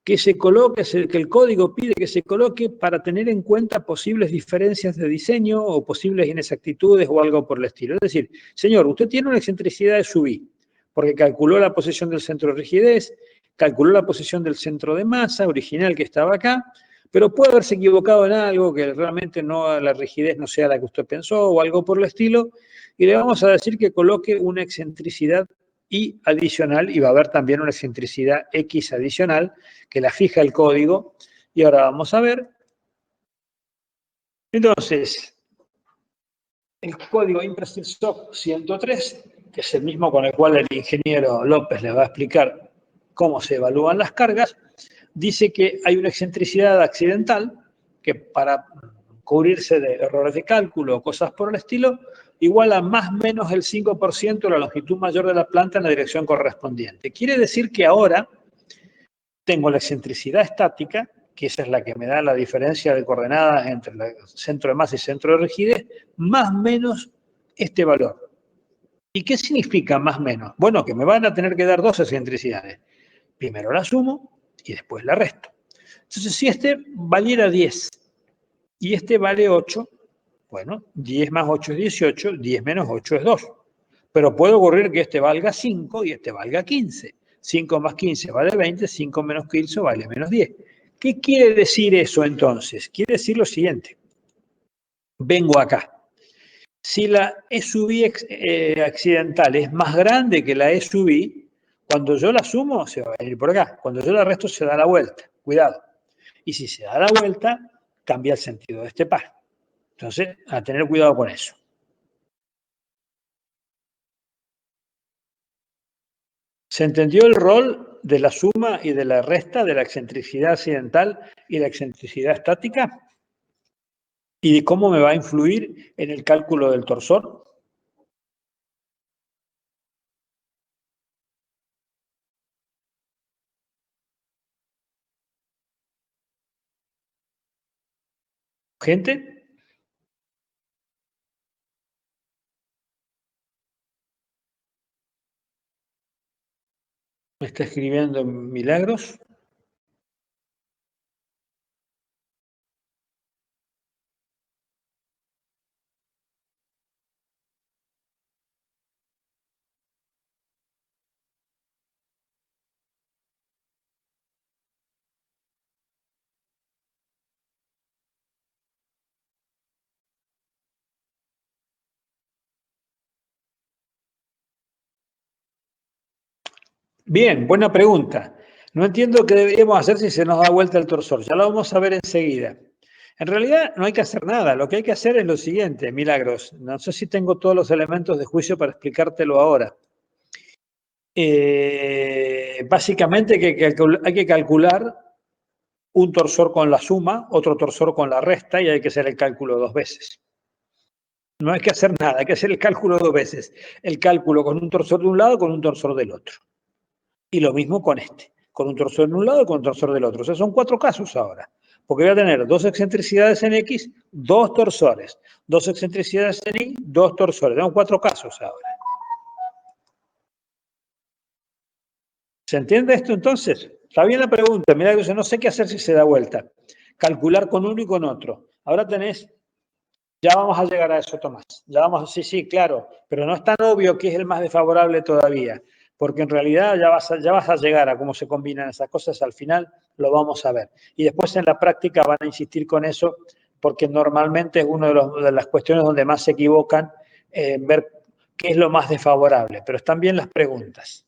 que se coloca, que el código pide que se coloque para tener en cuenta posibles diferencias de diseño o posibles inexactitudes o algo por el estilo. Es decir, señor, usted tiene una excentricidad de su I, porque calculó la posición del centro de rigidez, calculó la posición del centro de masa original que estaba acá, pero puede haberse equivocado en algo que realmente no, la rigidez no sea la que usted pensó o algo por el estilo, y le vamos a decir que coloque una excentricidad Y adicional, y va a haber también una excentricidad X adicional, que la fija el código, y ahora vamos a ver. Entonces, el código ImpressSoft 103, que es el mismo con el cual el ingeniero López les va a explicar cómo se evalúan las cargas, dice que hay una excentricidad accidental, que para cubrirse de errores de cálculo o cosas por el estilo, igual a más o menos el 5% de la longitud mayor de la planta en la dirección correspondiente. Quiere decir que ahora tengo la excentricidad estática, que esa es la que me da la diferencia de coordenadas entre el centro de masa y centro de rigidez, más o menos este valor. ¿Y qué significa más o menos? Bueno, que me van a tener que dar dos excentricidades. Primero la sumo y después la resto. Entonces, si este valiera 10 y este vale 8, bueno, 10 más 8 es 18, 10 menos 8 es 2. Pero puede ocurrir que este valga 5 y este valga 15. 5 más 15 vale 20, 5 menos 15 vale menos 10. ¿Qué quiere decir eso entonces? Quiere decir lo siguiente. Vengo acá. Si la E sub I accidental es más grande que la E sub I, cuando yo la sumo se va a venir por acá. Cuando yo la resto se da la vuelta. Cuidado. Y si se da la vuelta, cambia el sentido de este par. Entonces, a tener cuidado con eso. ¿Se entendió el rol de la suma y de la resta de la excentricidad accidental y la excentricidad estática? ¿Y de cómo me va a influir en el cálculo del torsor? ¿Gente? ¿Me está escribiendo Milagros? Bien, buena pregunta. No entiendo qué deberíamos hacer si se nos da vuelta el torsor. Ya lo vamos a ver enseguida. En realidad no hay que hacer nada. Lo que hay que hacer es lo siguiente, Milagros. No sé si tengo todos los elementos de juicio para explicártelo ahora. Básicamente hay que calcular un torsor con la suma, otro torsor con la resta y hay que hacer el cálculo dos veces. No hay que hacer nada, hay que hacer el cálculo dos veces. El cálculo con un torsor de un lado, con un torsor del otro. Y lo mismo con este, con un torsor de un lado y con un torsor del otro. O sea, son 4 casos ahora. Porque voy a tener dos excentricidades en X, dos torsores. Dos excentricidades en Y, dos torsores. Son 4 casos ahora. ¿Se entiende esto entonces? Está bien la pregunta. Mira, yo no sé qué hacer si se da vuelta. Calcular con uno y con otro. Ahora tenés, ya vamos a llegar a eso, Tomás. Ya vamos, sí, claro. Pero no es tan obvio que es el más desfavorable todavía. Porque en realidad ya vas a llegar a cómo se combinan esas cosas. Al final lo vamos a ver. Y después en la práctica van a insistir con eso, porque normalmente es una de las cuestiones donde más se equivocan en ver qué es lo más desfavorable. Pero están bien las preguntas.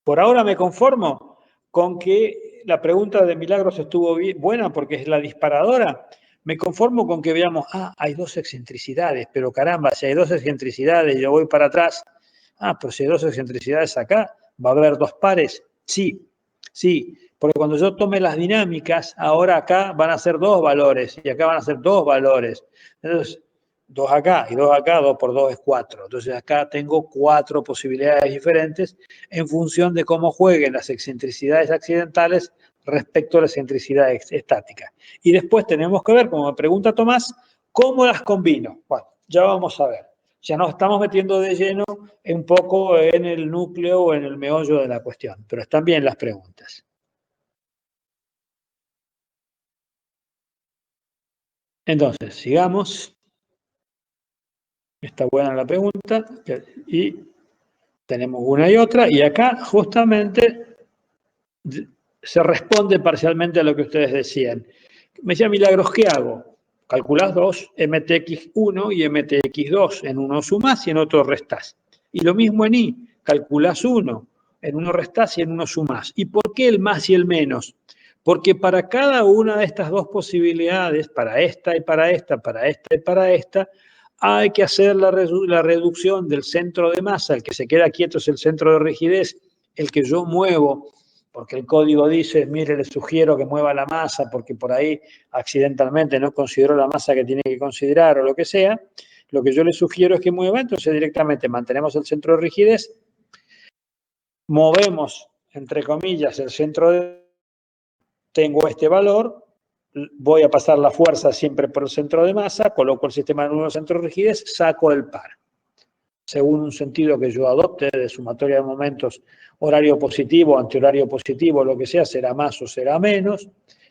Por ahora me conformo con que la pregunta de Milagros estuvo buena porque es la disparadora. Me conformo con que veamos, hay dos excentricidades, pero caramba, si hay dos excentricidades y yo voy para atrás, pero si hay dos excentricidades acá, va a haber dos pares. Sí, porque cuando yo tome las dinámicas, ahora acá van a ser dos valores y acá van a ser dos valores. Entonces, 2 acá y 2 acá, 2 por 2 es 4. Entonces acá tengo 4 posibilidades diferentes en función de cómo jueguen las excentricidades accidentales respecto a la excentricidad estática. Y después tenemos que ver, como me pregunta Tomás, cómo las combino. Bueno, ya vamos a ver. Ya nos estamos metiendo de lleno un poco en el núcleo o en el meollo de la cuestión, pero están bien las preguntas. Entonces, sigamos. Está buena la pregunta y tenemos una y otra, y acá justamente se responde parcialmente a lo que ustedes decían. Me decía Milagros, ¿qué hago? Calculás dos MTX1 y MTX2, en uno sumás y en otro restás. Y lo mismo en I, calculás uno, en uno restás y en uno sumás. ¿Y por qué el más y el menos? Porque para cada una de estas dos posibilidades, para esta y para esta, para esta y para esta, hay que hacer la reducción del centro de masa. El que se queda quieto es el centro de rigidez, el que yo muevo, porque el código dice, mire, le sugiero que mueva la masa porque por ahí accidentalmente no consideró la masa que tiene que considerar o lo que sea. Lo que yo le sugiero es que mueva, entonces directamente mantenemos el centro de rigidez, movemos, entre comillas, el centro de... Tengo este valor, voy a pasar la fuerza siempre por el centro de masa, coloco el sistema en uno centro de rigidez, saco el par. Según un sentido que yo adopte de sumatoria de momentos, horario positivo, antihorario positivo, lo que sea, será más o será menos,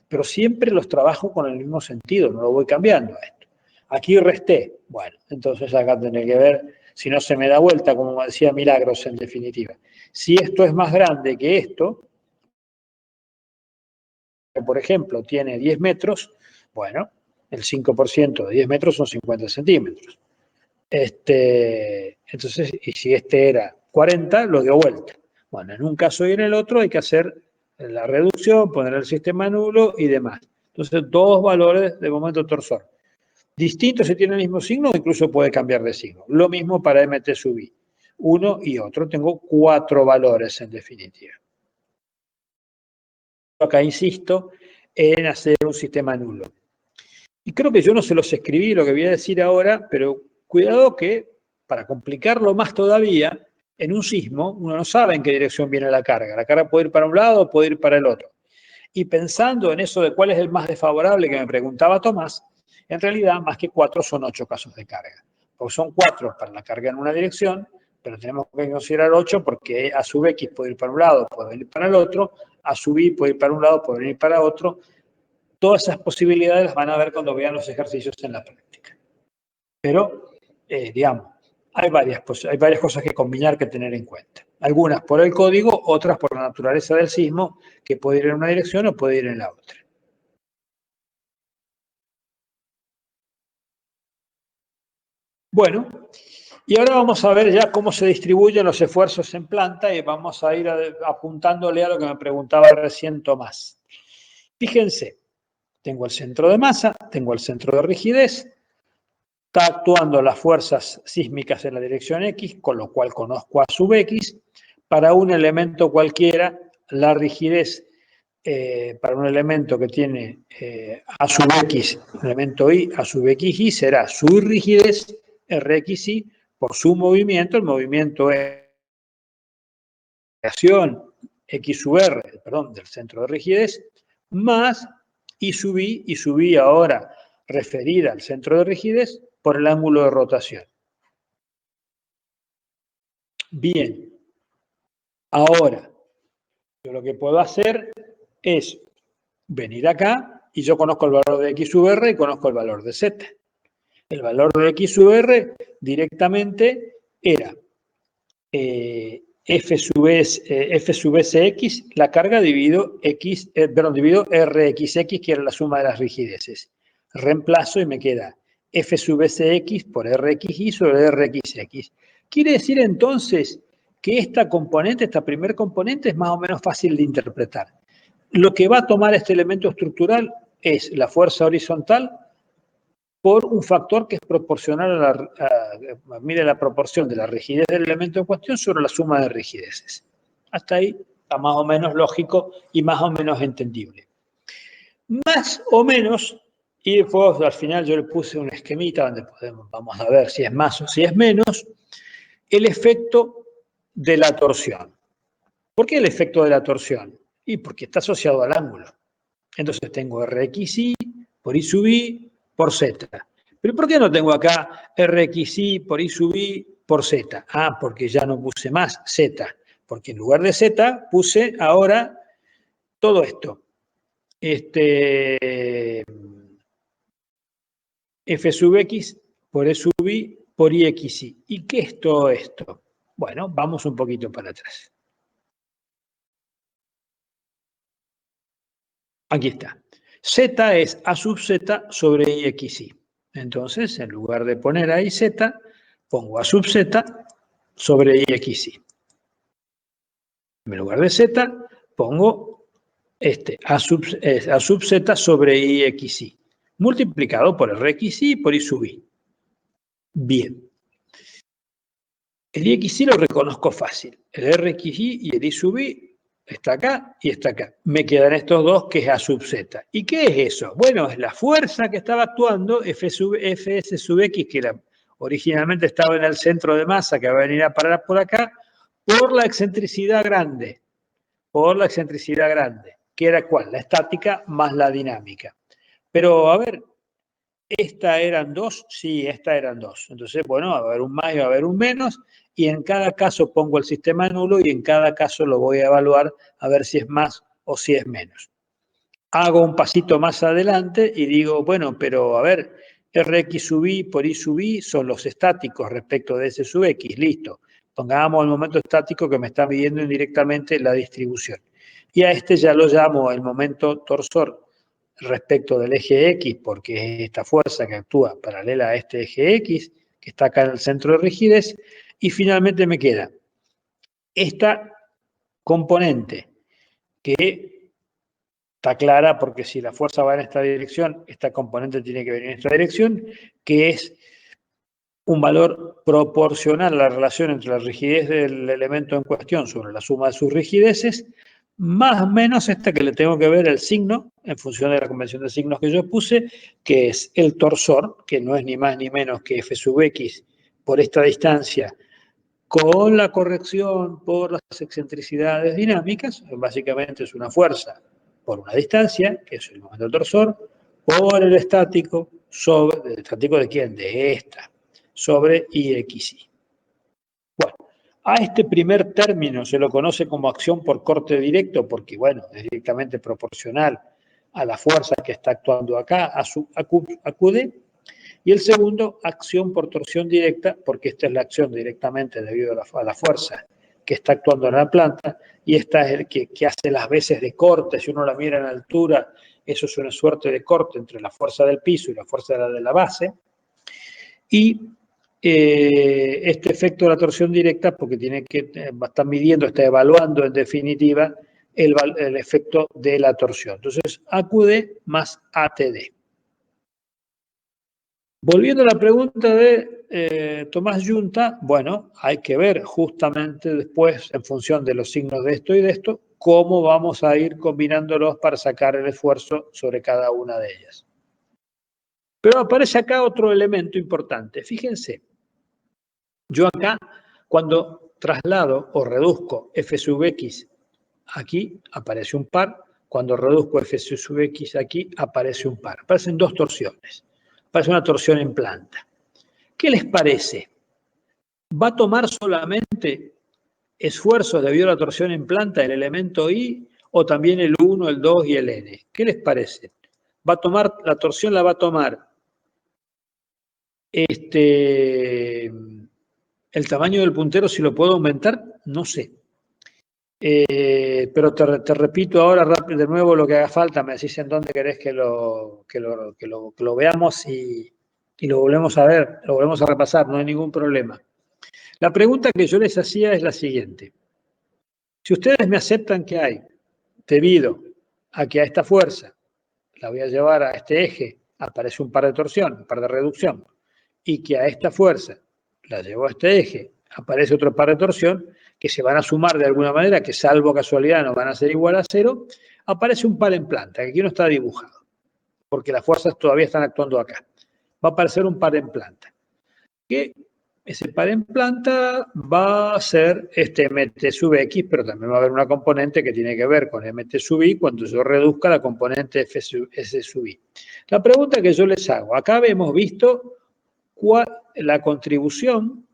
pero siempre los trabajo con el mismo sentido, no lo voy cambiando a esto. Aquí resté, bueno, entonces acá tiene que ver, si no se me da vuelta, como decía Milagros en definitiva. Si esto es más grande que esto, por ejemplo, tiene 10 metros, bueno, el 5% de 10 metros son 50 centímetros. Entonces, y si este era 40, lo dio vuelta. Bueno, en un caso y en el otro hay que hacer la reducción, poner el sistema nulo y demás. Entonces, dos valores de momento torsor. Distintos si tienen el mismo signo o incluso puede cambiar de signo. Lo mismo para MT sub I. Uno y otro. Tengo 4 valores en definitiva. Acá insisto en hacer un sistema nulo. Y creo que yo no se los escribí lo que voy a decir ahora, pero cuidado que, para complicarlo más todavía, en un sismo uno no sabe en qué dirección viene la carga. La carga puede ir para un lado o puede ir para el otro. Y pensando en eso de cuál es el más desfavorable que me preguntaba Tomás, en realidad más que 4 son 8 casos de carga. Porque son 4 para la carga en una dirección, pero tenemos que considerar 8 porque a sub X puede ir para un lado, puede ir para el otro, a sub Y puede ir para un lado, puede ir para otro. Todas esas posibilidades las van a ver cuando vean los ejercicios en la práctica. Pero, digamos, hay varias cosas que combinar, que tener en cuenta. Algunas por el código, otras por la naturaleza del sismo, que puede ir en una dirección o puede ir en la otra. Bueno, y ahora vamos a ver ya cómo se distribuyen los esfuerzos en planta y vamos a ir apuntándole a lo que me preguntaba recién Tomás. Fíjense, tengo el centro de masa, tengo el centro de rigidez, está actuando las fuerzas sísmicas en la dirección X, con lo cual conozco a sub X. Para un elemento cualquiera, la rigidez para un elemento que tiene a sub X, elemento Y, a sub XY, será su rigidez RXY por su movimiento. El movimiento es creación X sub R, perdón, del centro de rigidez, más Y sub I ahora referida al centro de rigidez por el ángulo de rotación. Bien, ahora, yo lo que puedo hacer es venir acá y yo conozco el valor de X sub R y conozco el valor de Z. El valor de X sub R directamente era F sub SX, la carga dividido RXX, que era la suma de las rigideces. Reemplazo y me queda F sub SX por RXY sobre RXX. Quiere decir entonces que esta componente, esta primer componente, es más o menos fácil de interpretar. Lo que va a tomar este elemento estructural es la fuerza horizontal por un factor que es proporcional mire la proporción de la rigidez del elemento en cuestión sobre la suma de rigideces. Hasta ahí está más o menos lógico y más o menos entendible. Más o menos, y después al final yo le puse un esquemita donde vamos a ver si es más o si es menos, el efecto de la torsión. ¿Por qué el efecto de la torsión? Y porque está asociado al ángulo. Entonces tengo Rxy por I sub I por Z. Pero ¿por qué no tengo acá Rxy por I sub I por Z? Ah, porque ya no puse más Z. Porque en lugar de Z puse ahora todo esto. F sub X por E sub I por IXY. ¿Y qué es todo esto? Bueno, vamos un poquito para atrás. Aquí está. Z es A sub Z sobre IXY. Entonces, en lugar de poner ahí Z, pongo A sub Z sobre IXY. En lugar de Z, pongo A sub Z sobre IXY, multiplicado por RXY y por I sub I. Bien. El IXY lo reconozco fácil. El RXY y el I sub I está acá y está acá. Me quedan estos dos, que es A sub Z. ¿Y qué es eso? Bueno, es la fuerza que estaba actuando, Fs sub X, que originalmente estaba en el centro de masa, que va a venir a parar por acá, por la excentricidad grande. Por la excentricidad grande. ¿Que era cuál? La estática más la dinámica. Pero, a ver, ¿esta eran dos? Sí, esta eran dos. Entonces, bueno, va a haber un más y va a haber un menos, y en cada caso pongo el sistema nulo y en cada caso lo voy a evaluar a ver si es más o si es menos. Hago un pasito más adelante y digo, bueno, pero a ver, Rx sub I por I sub I son los estáticos respecto de S sub X, listo. Pongamos el momento estático que me está midiendo indirectamente la distribución. Y a este ya lo llamo el momento torsor respecto del eje X, porque es esta fuerza que actúa paralela a este eje X, que está acá en el centro de rigidez, y finalmente me queda esta componente que está clara, porque si la fuerza va en esta dirección, esta componente tiene que venir en esta dirección, que es un valor proporcional a la relación entre la rigidez del elemento en cuestión sobre la suma de sus rigideces, más o menos esta que le tengo que ver el signo, en función de la convención de signos que yo puse, que es el torsor, que no es ni más ni menos que F sub X por esta distancia, con la corrección por las excentricidades dinámicas. Básicamente es una fuerza por una distancia, que es el momento del torsor, por el estático, ¿el estático de quién? De esta, sobre IXY. Bueno, a este primer término se lo conoce como acción por corte directo, porque, bueno, es directamente proporcional a la fuerza que está actuando acá, acude. Y el segundo, acción por torsión directa, porque esta es la acción directamente debido a la fuerza que está actuando en la planta, y esta es el que hace las veces de corte. Si uno la mira en altura, eso es una suerte de corte entre la fuerza del piso y la fuerza de la base. Y este efecto de la torsión directa, porque tiene que estar midiendo, está evaluando en definitiva el efecto de la torsión. Entonces, AQD más ATD. Volviendo a la pregunta de Tomás Yunta, bueno, hay que ver justamente después, en función de los signos de esto y de esto, cómo vamos a ir combinándolos para sacar el esfuerzo sobre cada una de ellas. Pero aparece acá otro elemento importante. Fíjense, yo acá, cuando traslado o reduzco F sub X aquí, aparece un par. Cuando reduzco F sub X aquí, aparece un par. Aparecen dos torsiones. Aparece una torsión en planta. ¿Qué les parece? ¿Va a tomar solamente esfuerzos debido a la torsión en planta el elemento I o también el 1, el 2 y el N? ¿Qué les parece? ¿Va a tomar, la torsión la va a tomar el tamaño del puntero, si lo puedo aumentar? No sé. Pero te repito ahora de nuevo lo que haga falta, me decís en dónde querés que lo veamos y lo volvemos a ver, lo volvemos a repasar, no hay ningún problema. La pregunta que yo les hacía es la siguiente. Si ustedes me aceptan que hay, debido a que a esta fuerza la voy a llevar a este eje, aparece un par de torsión, un par de reducción, y que a esta fuerza la llevo a este eje, aparece otro par de torsión, que se van a sumar de alguna manera, que salvo casualidad no van a ser igual a cero, aparece un par en planta, que aquí no está dibujado, porque las fuerzas todavía están actuando acá. Va a aparecer un par en planta. ¿Qué ese par en planta va a ser este mt sub x, pero también va a haber una componente que tiene que ver con mt sub y cuando yo reduzca la componente s sub y. La pregunta que yo les hago, acá hemos visto cuál la contribución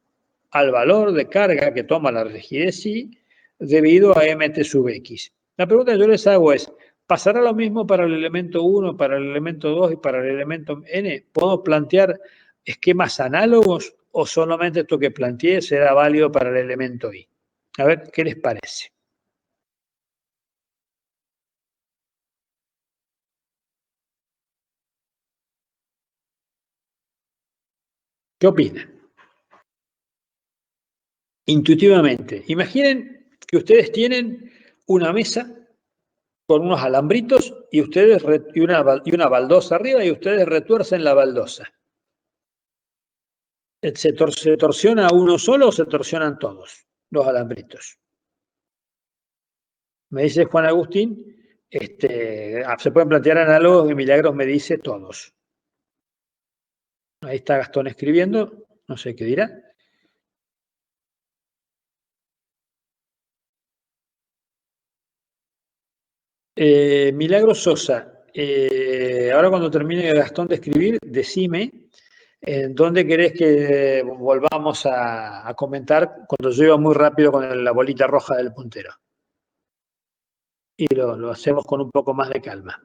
al valor de carga que toma la rigidez y debido a mt sub x. La pregunta que yo les hago es, ¿pasará lo mismo para el elemento 1, para el elemento 2 y para el elemento n? ¿Puedo plantear esquemas análogos o solamente esto que planteé será válido para el elemento i? A ver, ¿qué les parece? ¿Qué opinan? Intuitivamente, imaginen que ustedes tienen una mesa con unos alambritos y ustedes y una baldosa arriba y ustedes retuercen la baldosa. ¿Se torsiona uno solo o se torsionan todos los alambritos? Me dice Juan Agustín, se pueden plantear análogos y Milagros me dice todos. Ahí está Gastón escribiendo, no sé qué dirá. Milagros Sosa, ahora cuando termine Gastón de escribir, decime dónde querés que volvamos a comentar cuando yo iba muy rápido con la bolita roja del puntero. Y lo hacemos con un poco más de calma.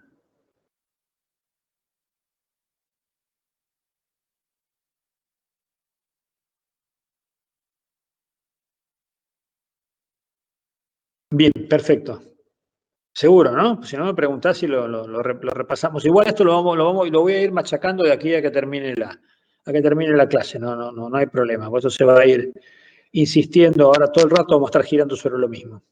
Bien, perfecto. Seguro, ¿no? Si no me preguntás si lo repasamos. Igual esto lo voy a ir machacando de aquí a que termine la clase. No hay problema. Por eso se va a ir insistiendo. Ahora todo el rato vamos a estar girando sobre lo mismo.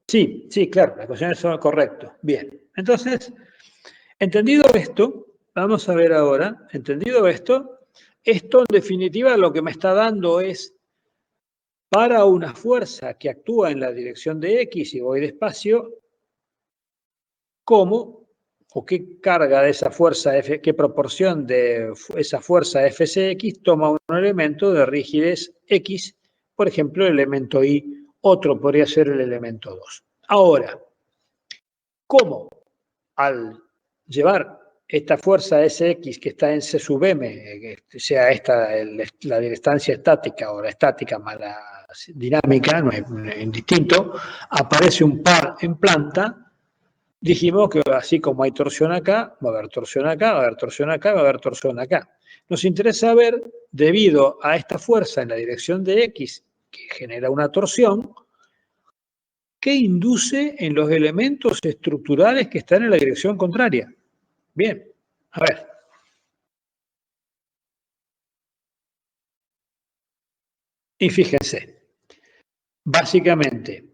Sí, sí, claro, las ecuaciones son correctas. Bien, entonces, entendido esto, vamos a ver ahora, entendido esto en definitiva lo que me está dando es para una fuerza que actúa en la dirección de X y voy despacio, cómo o qué carga de esa fuerza, qué proporción de esa fuerza Fcx toma un elemento de rigidez X, por ejemplo, el elemento Y, otro podría ser el elemento 2. Ahora, ¿cómo al llevar esta fuerza Sx que está en C sub m, que sea esta la distancia estática o la estática más la dinámica, no es indistinto, aparece un par en planta, dijimos que así como hay torsión acá, va a haber torsión acá, va a haber torsión acá, va a haber torsión acá. Nos interesa ver, debido a esta fuerza en la dirección de X, que genera una torsión, ¿qué induce en los elementos estructurales que están en la dirección contraria? Bien, a ver. Y fíjense, básicamente,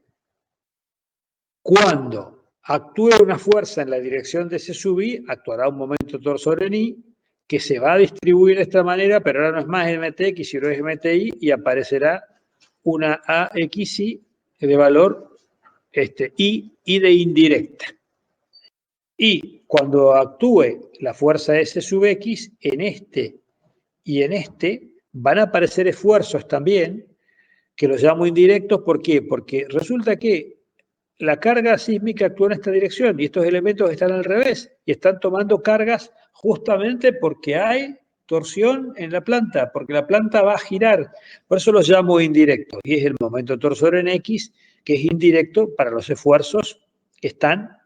cuando actúe una fuerza en la dirección de ese sub i, actuará un momento torsor en i, que se va a distribuir de esta manera, pero ahora no es más mtx, sino es mti, y aparecerá una axi de valor y de indirecta. Y cuando actúe la fuerza S sub x, en este y en este van a aparecer esfuerzos también, que los llamo indirectos. ¿Por qué? Porque resulta que la carga sísmica actúa en esta dirección y estos elementos están al revés y están tomando cargas justamente porque hay torsión en la planta, porque la planta va a girar. Por eso los llamo indirectos. Y es el momento torsor en X, que es indirecto para los esfuerzos que están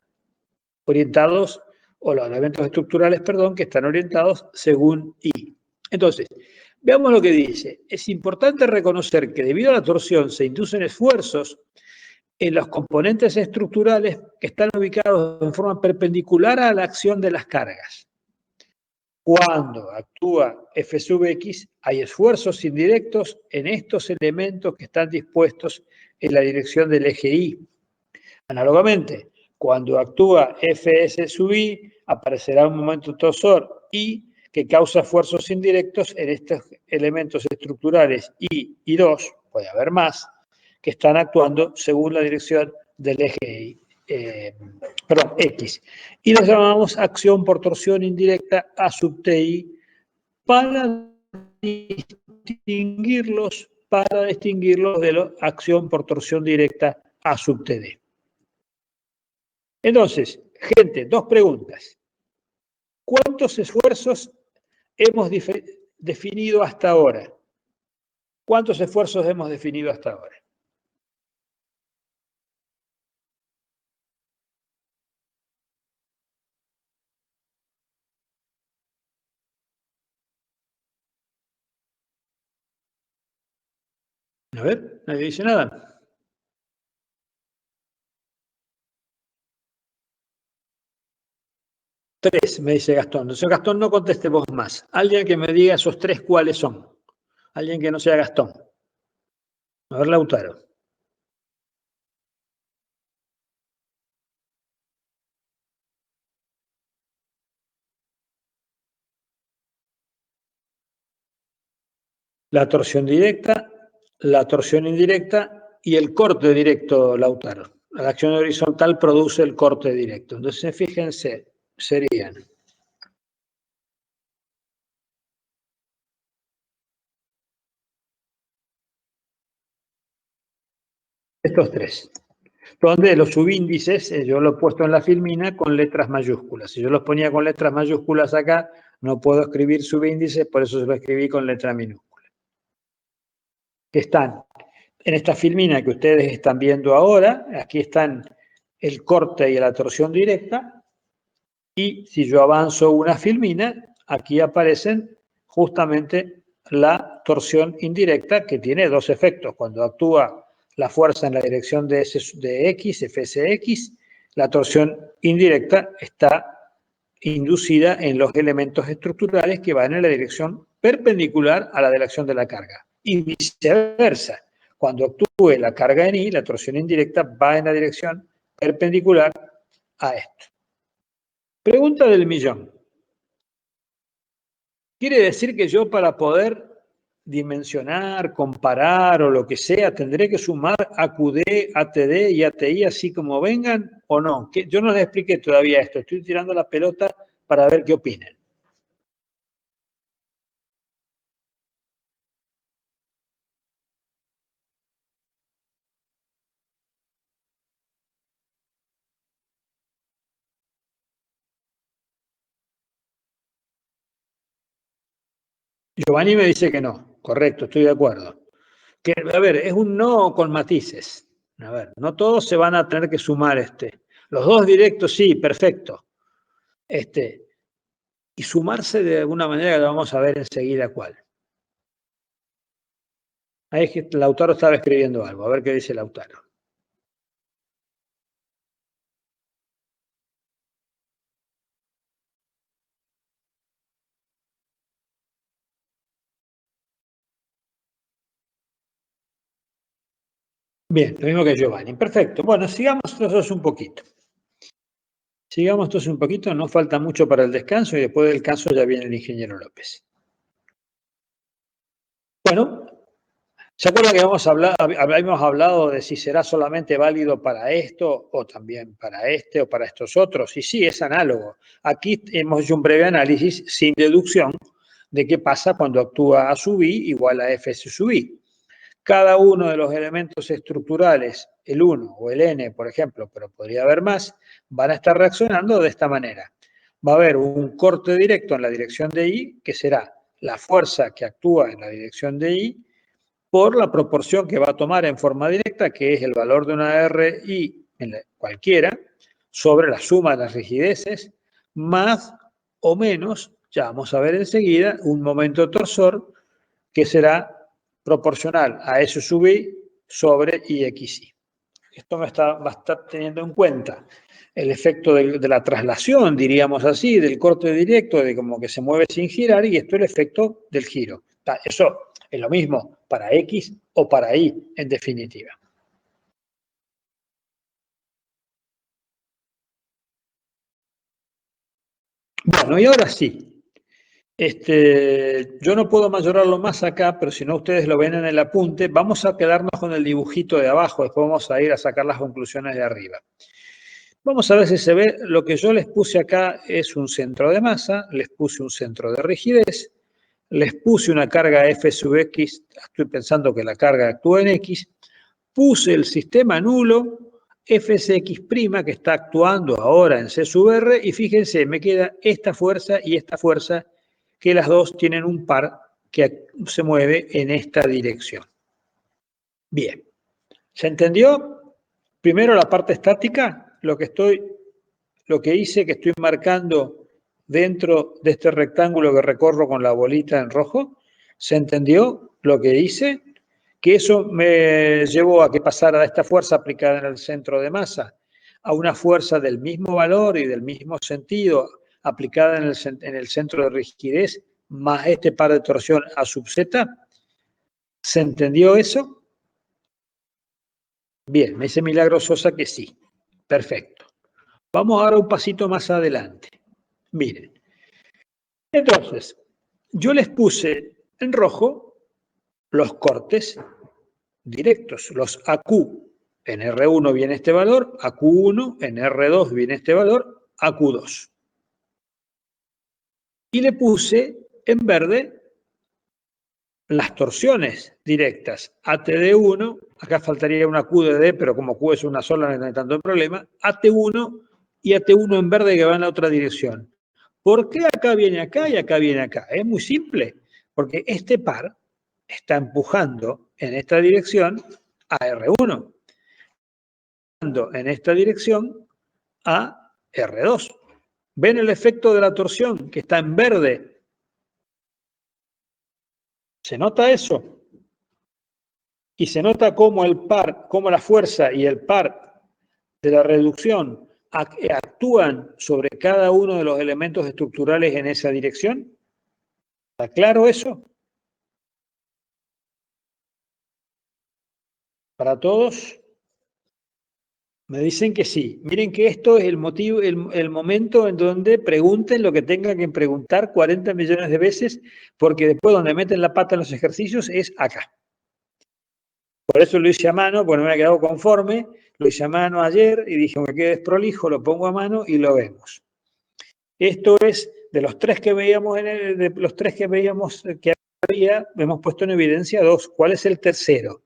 orientados, o los elementos estructurales, perdón, que están orientados según I. Entonces, veamos lo que dice. Es importante reconocer que debido a la torsión se inducen esfuerzos en los componentes estructurales que están ubicados en forma perpendicular a la acción de las cargas. Cuando actúa F sub X, hay esfuerzos indirectos en estos elementos que están dispuestos en la dirección del eje Y. Análogamente, cuando actúa Fs sub I, aparecerá un momento torsor I que causa esfuerzos indirectos en estos elementos estructurales I y 2, puede haber más, que están actuando según la dirección del eje perdón, X. Y los llamamos acción por torsión indirecta A sub TI para distinguirlos de la acción por torsión directa A sub TD. Entonces, gente, dos preguntas. ¿Cuántos esfuerzos hemos definido hasta ahora? ¿Cuántos esfuerzos hemos definido hasta ahora? A ver, nadie dice nada. Tres, me dice Gastón. Entonces, Gastón, no conteste vos más. Alguien que me diga esos tres cuáles son. Alguien que no sea Gastón. A ver, Lautaro. La torsión directa, la torsión indirecta y el corte directo, Lautaro. La acción horizontal produce el corte directo. Entonces, fíjense, serían estos tres, donde los subíndices yo los he puesto en la filmina con letras mayúsculas. Si yo los ponía con letras mayúsculas acá, no puedo escribir subíndices, por eso se lo escribí con letra minúscula. Están en esta filmina que ustedes están viendo ahora, aquí están el corte y la torsión directa, y si yo avanzo una filmina, aquí aparecen justamente la torsión indirecta, que tiene dos efectos. Cuando actúa la fuerza en la dirección de X, Fsx, la torsión indirecta está inducida en los elementos estructurales que van en la dirección perpendicular a la de la acción de la carga. Y viceversa. Cuando actúe la carga en I, la torsión indirecta va en la dirección perpendicular a esto. Pregunta del millón. ¿Quiere decir que yo para poder dimensionar, comparar o lo que sea, tendré que sumar AQD, ATD y ATI así como vengan o no? Yo no les expliqué todavía esto, estoy tirando la pelota para ver qué opinan. Giovanni me dice que no, correcto, estoy de acuerdo. Que, a ver, es un no con matices. A ver, no todos se van a tener que sumar Los dos directos, sí, perfecto. Y sumarse de alguna manera que lo vamos a ver enseguida cuál. Ahí es que Lautaro estaba escribiendo algo, a ver qué dice Lautaro. Bien, lo mismo que Giovanni. Perfecto. Bueno, sigamos entonces un poquito. Sigamos entonces un poquito, no falta mucho para el descanso y después del descanso ya viene el ingeniero López. Bueno, ¿se acuerdan que habíamos hablado de si será solamente válido para esto o también para este o para estos otros? Y sí, es análogo. Aquí hemos hecho un breve análisis sin deducción de qué pasa cuando actúa A sub I igual a Fs sub I. Cada uno de los elementos estructurales, el 1 o el n, por ejemplo, pero podría haber más, van a estar reaccionando de esta manera. Va a haber un corte directo en la dirección de I, que será la fuerza que actúa en la dirección de I, por la proporción que va a tomar en forma directa, que es el valor de una RI cualquiera, sobre la suma de las rigideces, más o menos, ya vamos a ver enseguida, un momento torsor, que será proporcional a S sub I sobre IXI. Esto va a estar teniendo en cuenta el efecto de la traslación, diríamos así, del corte directo, de como que se mueve sin girar, y esto es el efecto del giro. Eso es lo mismo para X o para Y, en definitiva. Bueno, y ahora sí. Yo no puedo mayorarlo más acá, pero si no ustedes lo ven en el apunte, vamos a quedarnos con el dibujito de abajo, después vamos a ir a sacar las conclusiones de arriba. Vamos a ver si se ve. Lo que yo les puse acá es un centro de masa, les puse un centro de rigidez, les puse una carga F sub X, estoy pensando que la carga actúa en X, puse el sistema nulo, Fsx', que está actuando ahora en C sub R, y fíjense, me queda esta fuerza y esta fuerza, que las dos tienen un par que se mueve en esta dirección. Bien, ¿se entendió? Primero la parte estática, lo que hice, que estoy marcando dentro de este rectángulo que recorro con la bolita en rojo. ¿Se entendió lo que hice? Que eso me llevó a que pasara de esta fuerza aplicada en el centro de masa a una fuerza del mismo valor y del mismo sentido aplicada en el centro de rigidez más este par de torsión A sub Z. ¿Se entendió eso? Bien, me dice Milagro Sosa que sí. Perfecto. Vamos ahora un pasito más adelante. Miren. Entonces, yo les puse en rojo los cortes directos, los AQ. En R1 viene este valor, AQ1, en R2 viene este valor, AQ2. Y le puse en verde las torsiones directas, ATD1, acá faltaría una Q de D, pero como Q es una sola no hay tanto problema, AT1 y AT1 en verde que va en la otra dirección. ¿Por qué acá viene acá y acá viene acá? Es muy simple, porque este par está empujando en esta dirección a R1, en esta dirección a R2. ¿Ven el efecto de la torsión que está en verde? ¿Se nota eso? Y se nota cómo el par, cómo la fuerza y el par de la reducción actúan sobre cada uno de los elementos estructurales en esa dirección. ¿Está claro eso? ¿Para todos? Me dicen que sí. Miren que esto es el motivo, el momento en donde pregunten lo que tengan que preguntar 40 millones de veces, porque después donde meten la pata en los ejercicios es acá. Por eso lo hice a mano, porque no me había quedado conforme. Lo hice a mano ayer y dije, me quede desprolijo, lo pongo a mano y lo vemos. Esto es de los tres que veíamos, que había, hemos puesto en evidencia dos. ¿Cuál es el tercero?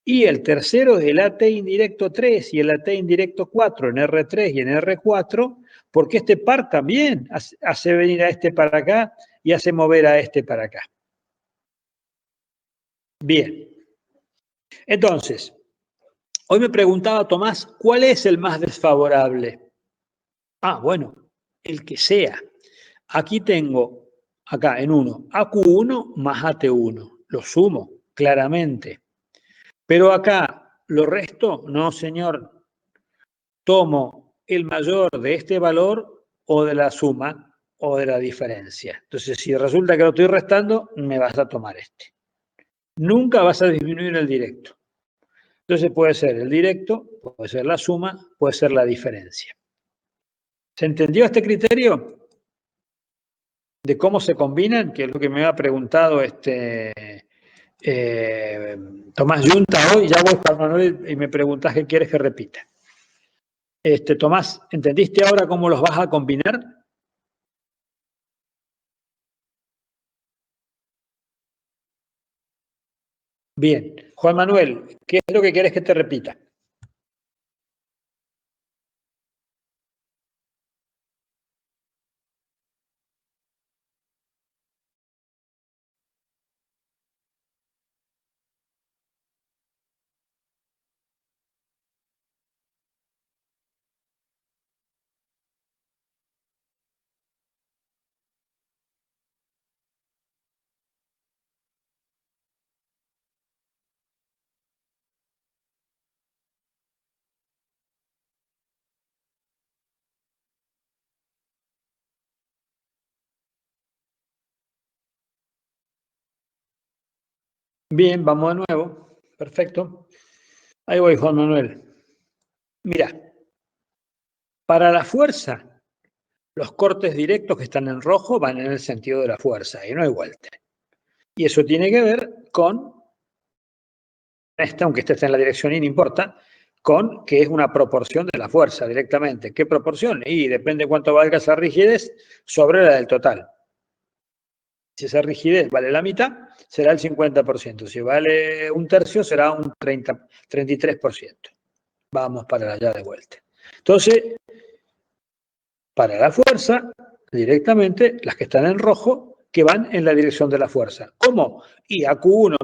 Y el tercero es el AT indirecto 3 y el AT indirecto 4 en R3 y en R4, porque este par también hace venir a este para acá y hace mover a este para acá. Bien. Entonces, hoy me preguntaba Tomás, ¿cuál es el más desfavorable? Ah, bueno, el que sea. Aquí tengo, acá en 1, AQ1 más AT1. Lo sumo, claramente. Pero acá, lo resto, no, señor. Tomo el mayor de este valor o de la suma o de la diferencia. Entonces, si resulta que lo estoy restando, me vas a tomar este. Nunca vas a disminuir el directo. Entonces puede ser el directo, puede ser la suma, puede ser la diferencia. ¿Se entendió este criterio de cómo se combinan? Que es lo que me ha preguntado Tomás Yunta hoy. Ya voy para Manuel y me preguntas qué quieres que repita. Tomás, ¿entendiste ahora cómo los vas a combinar? Bien. Juan Manuel, ¿qué es lo que quieres que te repita? Bien, vamos de nuevo. Perfecto. Ahí voy, Juan Manuel. Mira, para la fuerza, los cortes directos que están en rojo van en el sentido de la fuerza y no hay vuelta. Y eso tiene que ver con esta, aunque esta está en la dirección y no importa, que es una proporción de la fuerza directamente. ¿Qué proporción? Y depende cuánto valga esa rigidez sobre la del total. Si esa rigidez vale la mitad, será el 50%. Si vale un tercio, será un 33%. Vamos para allá de vuelta. Entonces, para la fuerza, directamente, las que están en rojo, que van en la dirección de la fuerza. ¿Cómo? Y AQ1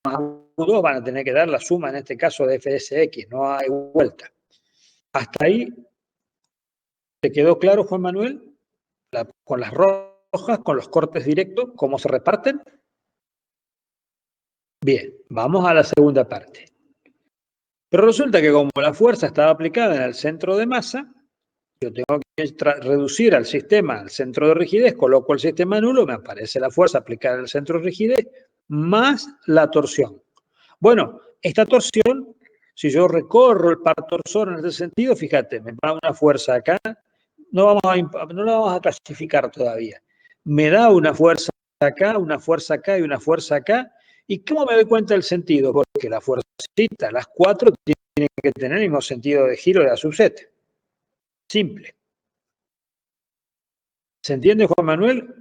más AQ2 van a tener que dar la suma, en este caso, de FSX. No hay vuelta. Hasta ahí, ¿te quedó claro, Juan Manuel? Con las rojas, con los cortes directos, cómo se reparten. Bien, vamos a la segunda parte. Pero resulta que como la fuerza estaba aplicada en el centro de masa, yo tengo que reducir al sistema al centro de rigidez, coloco el sistema nulo, me aparece la fuerza aplicada en el centro de rigidez, más la torsión. Bueno, esta torsión, si yo recorro el par torsor en ese sentido, fíjate, me da una fuerza acá, no la vamos a clasificar todavía. Me da una fuerza acá, una fuerza acá y una fuerza acá. ¿Y cómo me doy cuenta del sentido? Porque la fuercita, las cuatro, tienen que tener el mismo sentido de giro de la subset. Simple. ¿Se entiende, Juan Manuel?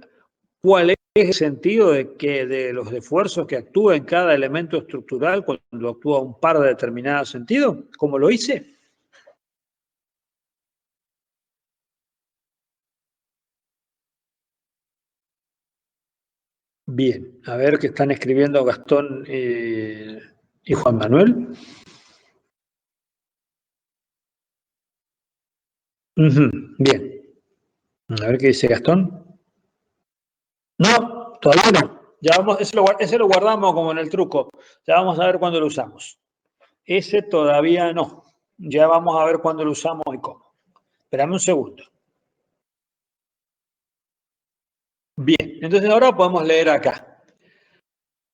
¿Cuál es el sentido de los esfuerzos que actúa en cada elemento estructural cuando actúa un par de determinado sentido? ¿Cómo lo hice? Bien, a ver qué están escribiendo Gastón y Juan Manuel. Bien, a ver qué dice Gastón. No, todavía no. Ya vamos, ese lo guardamos como en el truco. Ya vamos a ver cuándo lo usamos. Ese todavía no. Ya vamos a ver cuándo lo usamos y cómo. Espérame un segundo. Bien, entonces ahora podemos leer acá.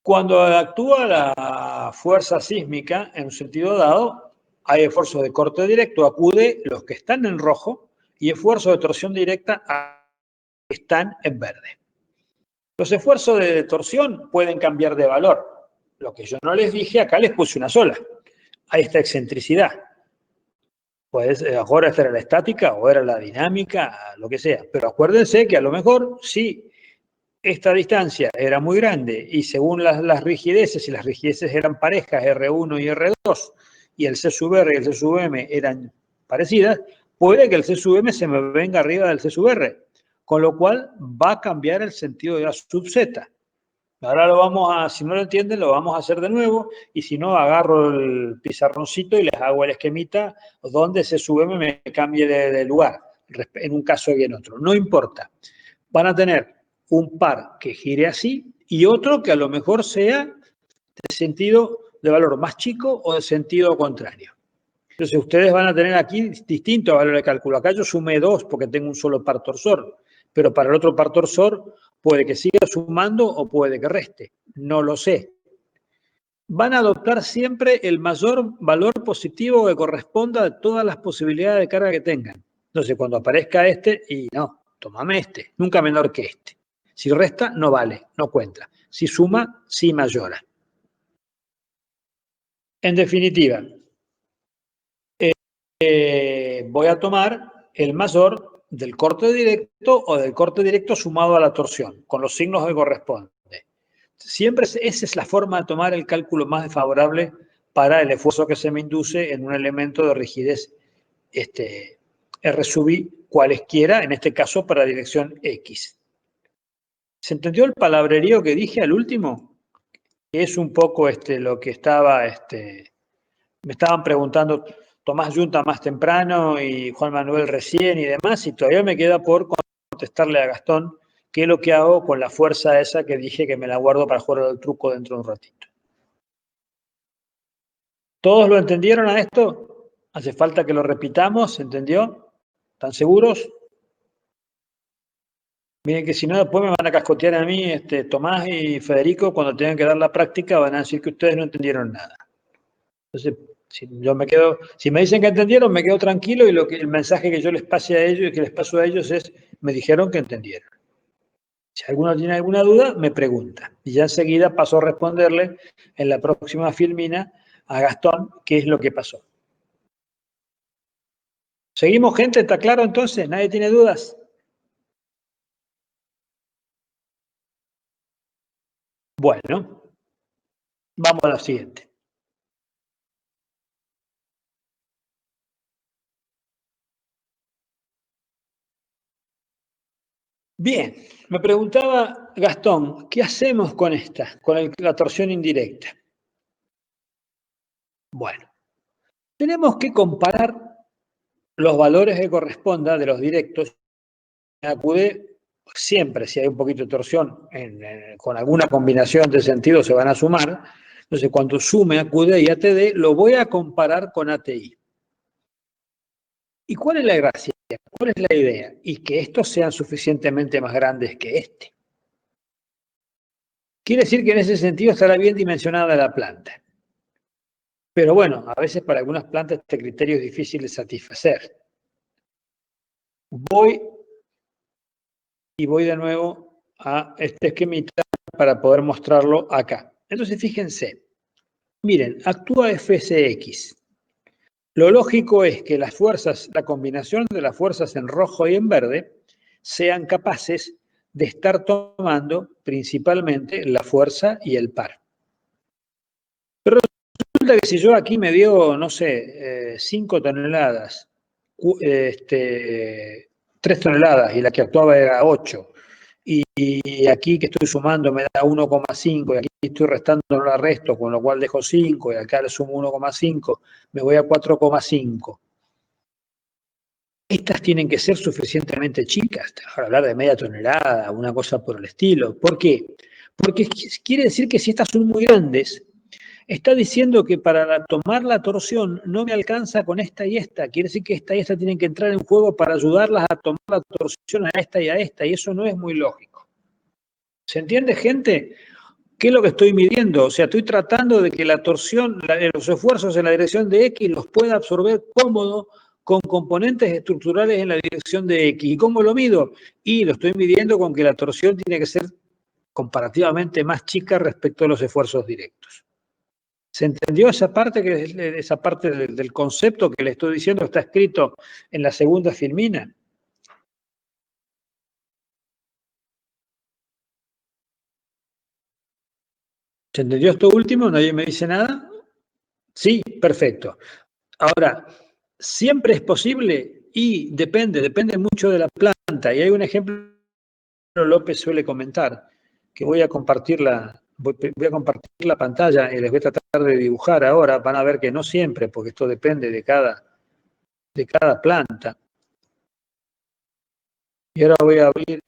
Cuando actúa la fuerza sísmica en un sentido dado, hay esfuerzos de corte directo, acude los que están en rojo, y esfuerzos de torsión directa están en verde. Los esfuerzos de torsión pueden cambiar de valor. Lo que yo no les dije, acá les puse una sola. Hay esta excentricidad. Pues ahora esta era la estática o era la dinámica, lo que sea. Pero acuérdense que a lo mejor si esta distancia era muy grande y según las rigideces, si las rigideces eran parejas, R1 y R2, y el C sub R y el C sub M eran parecidas, puede que el C sub M se me venga arriba del C sub R, con lo cual va a cambiar el sentido de la sub Z. Ahora lo vamos a, si no lo entienden, lo vamos a hacer de nuevo, y si no, agarro el pizarroncito y les hago el esquemita donde C sub M me cambie de lugar, en un caso y en otro. No importa. Van a tener un par que gire así y otro que a lo mejor sea de sentido de valor más chico o de sentido contrario. Entonces ustedes van a tener aquí distintos valores de cálculo. Acá yo sumé 2 porque tengo un solo par torsor, pero para el otro par torsor puede que siga sumando o puede que reste. No lo sé. Van a adoptar siempre el mayor valor positivo que corresponda a todas las posibilidades de carga que tengan. Entonces cuando aparezca este, y no, tómame este, nunca menor que este. Si resta, no vale, no cuenta. Si suma, sí mayora. En definitiva, voy a tomar el mayor del corte directo o del corte directo sumado a la torsión, con los signos que corresponden. Siempre esa es la forma de tomar el cálculo más desfavorable para el esfuerzo que se me induce en un elemento de rigidez R sub I cualesquiera, en este caso para dirección X. ¿Se entendió el palabrerío que dije al último? Es un poco lo que estaba, me estaban preguntando Tomás Yunta más temprano y Juan Manuel recién y demás, y todavía me queda por contestarle a Gastón qué es lo que hago con la fuerza esa que dije que me la guardo para jugar al truco dentro de un ratito. ¿Todos lo entendieron a esto? ¿Hace falta que lo repitamos? ¿Se entendió? ¿Están seguros? Miren que si no, después me van a cascotear a mí, Tomás y Federico, cuando tengan que dar la práctica, van a decir que ustedes no entendieron nada. Entonces, si me dicen que entendieron, me quedo tranquilo y el mensaje que yo les pase a ellos y que les paso a ellos es, me dijeron que entendieron. Si alguno tiene alguna duda, me pregunta. Y ya enseguida paso a responderle en la próxima filmina a Gastón qué es lo que pasó. ¿Seguimos, gente? ¿Está claro entonces? ¿Nadie tiene dudas? Bueno, vamos a la siguiente. Bien, me preguntaba Gastón, ¿qué hacemos con esta, con la torsión indirecta? Bueno, tenemos que comparar los valores que correspondan de los directos. Acude siempre, si hay un poquito de torsión, con alguna combinación de sentido se van a sumar. Entonces, cuando sume AQD y ATD, lo voy a comparar con ATI. ¿Y cuál es la gracia? ¿Cuál es la idea? Y que estos sean suficientemente más grandes que este. Quiere decir que en ese sentido estará bien dimensionada la planta. Pero bueno, a veces para algunas plantas este criterio es difícil de satisfacer. Voy de nuevo a este esquemita para poder mostrarlo acá. Entonces, fíjense. Miren, actúa FCX. Lo lógico es que las fuerzas, la combinación de las fuerzas en rojo y en verde, sean capaces de estar tomando principalmente la fuerza y el par. Pero resulta que si yo aquí me dio, no sé, 5 toneladas, 3 toneladas y la que actuaba era 8, y aquí que estoy sumando me da 1,5 y aquí estoy restando, no la resto, con lo cual dejo 5 y acá le sumo 1,5, me voy a 4,5. Estas tienen que ser suficientemente chicas, para hablar de media tonelada, una cosa por el estilo. ¿Por qué? Porque quiere decir que si estas son muy grandes, está diciendo que para tomar la torsión no me alcanza con esta y esta. Quiere decir que esta y esta tienen que entrar en juego para ayudarlas a tomar la torsión a esta, y eso no es muy lógico. ¿Se entiende, gente? ¿Qué es lo que estoy midiendo? O sea, estoy tratando de que la torsión, los esfuerzos en la dirección de X los pueda absorber cómodo con componentes estructurales en la dirección de X. ¿Y cómo lo mido? Y lo estoy midiendo con que la torsión tiene que ser comparativamente más chica respecto a los esfuerzos directos. ¿Se entendió esa parte, esa parte del concepto que le estoy diciendo está escrito en la segunda filmina? ¿Se entendió esto último? ¿Nadie me dice nada? Sí, perfecto. Ahora, siempre es posible y depende mucho de la planta. Y hay un ejemplo que López suele comentar, que voy a compartir voy a compartir la pantalla y les voy a tratar de dibujar ahora. Van a ver que no siempre, porque esto depende de cada planta. Y ahora voy a abrir,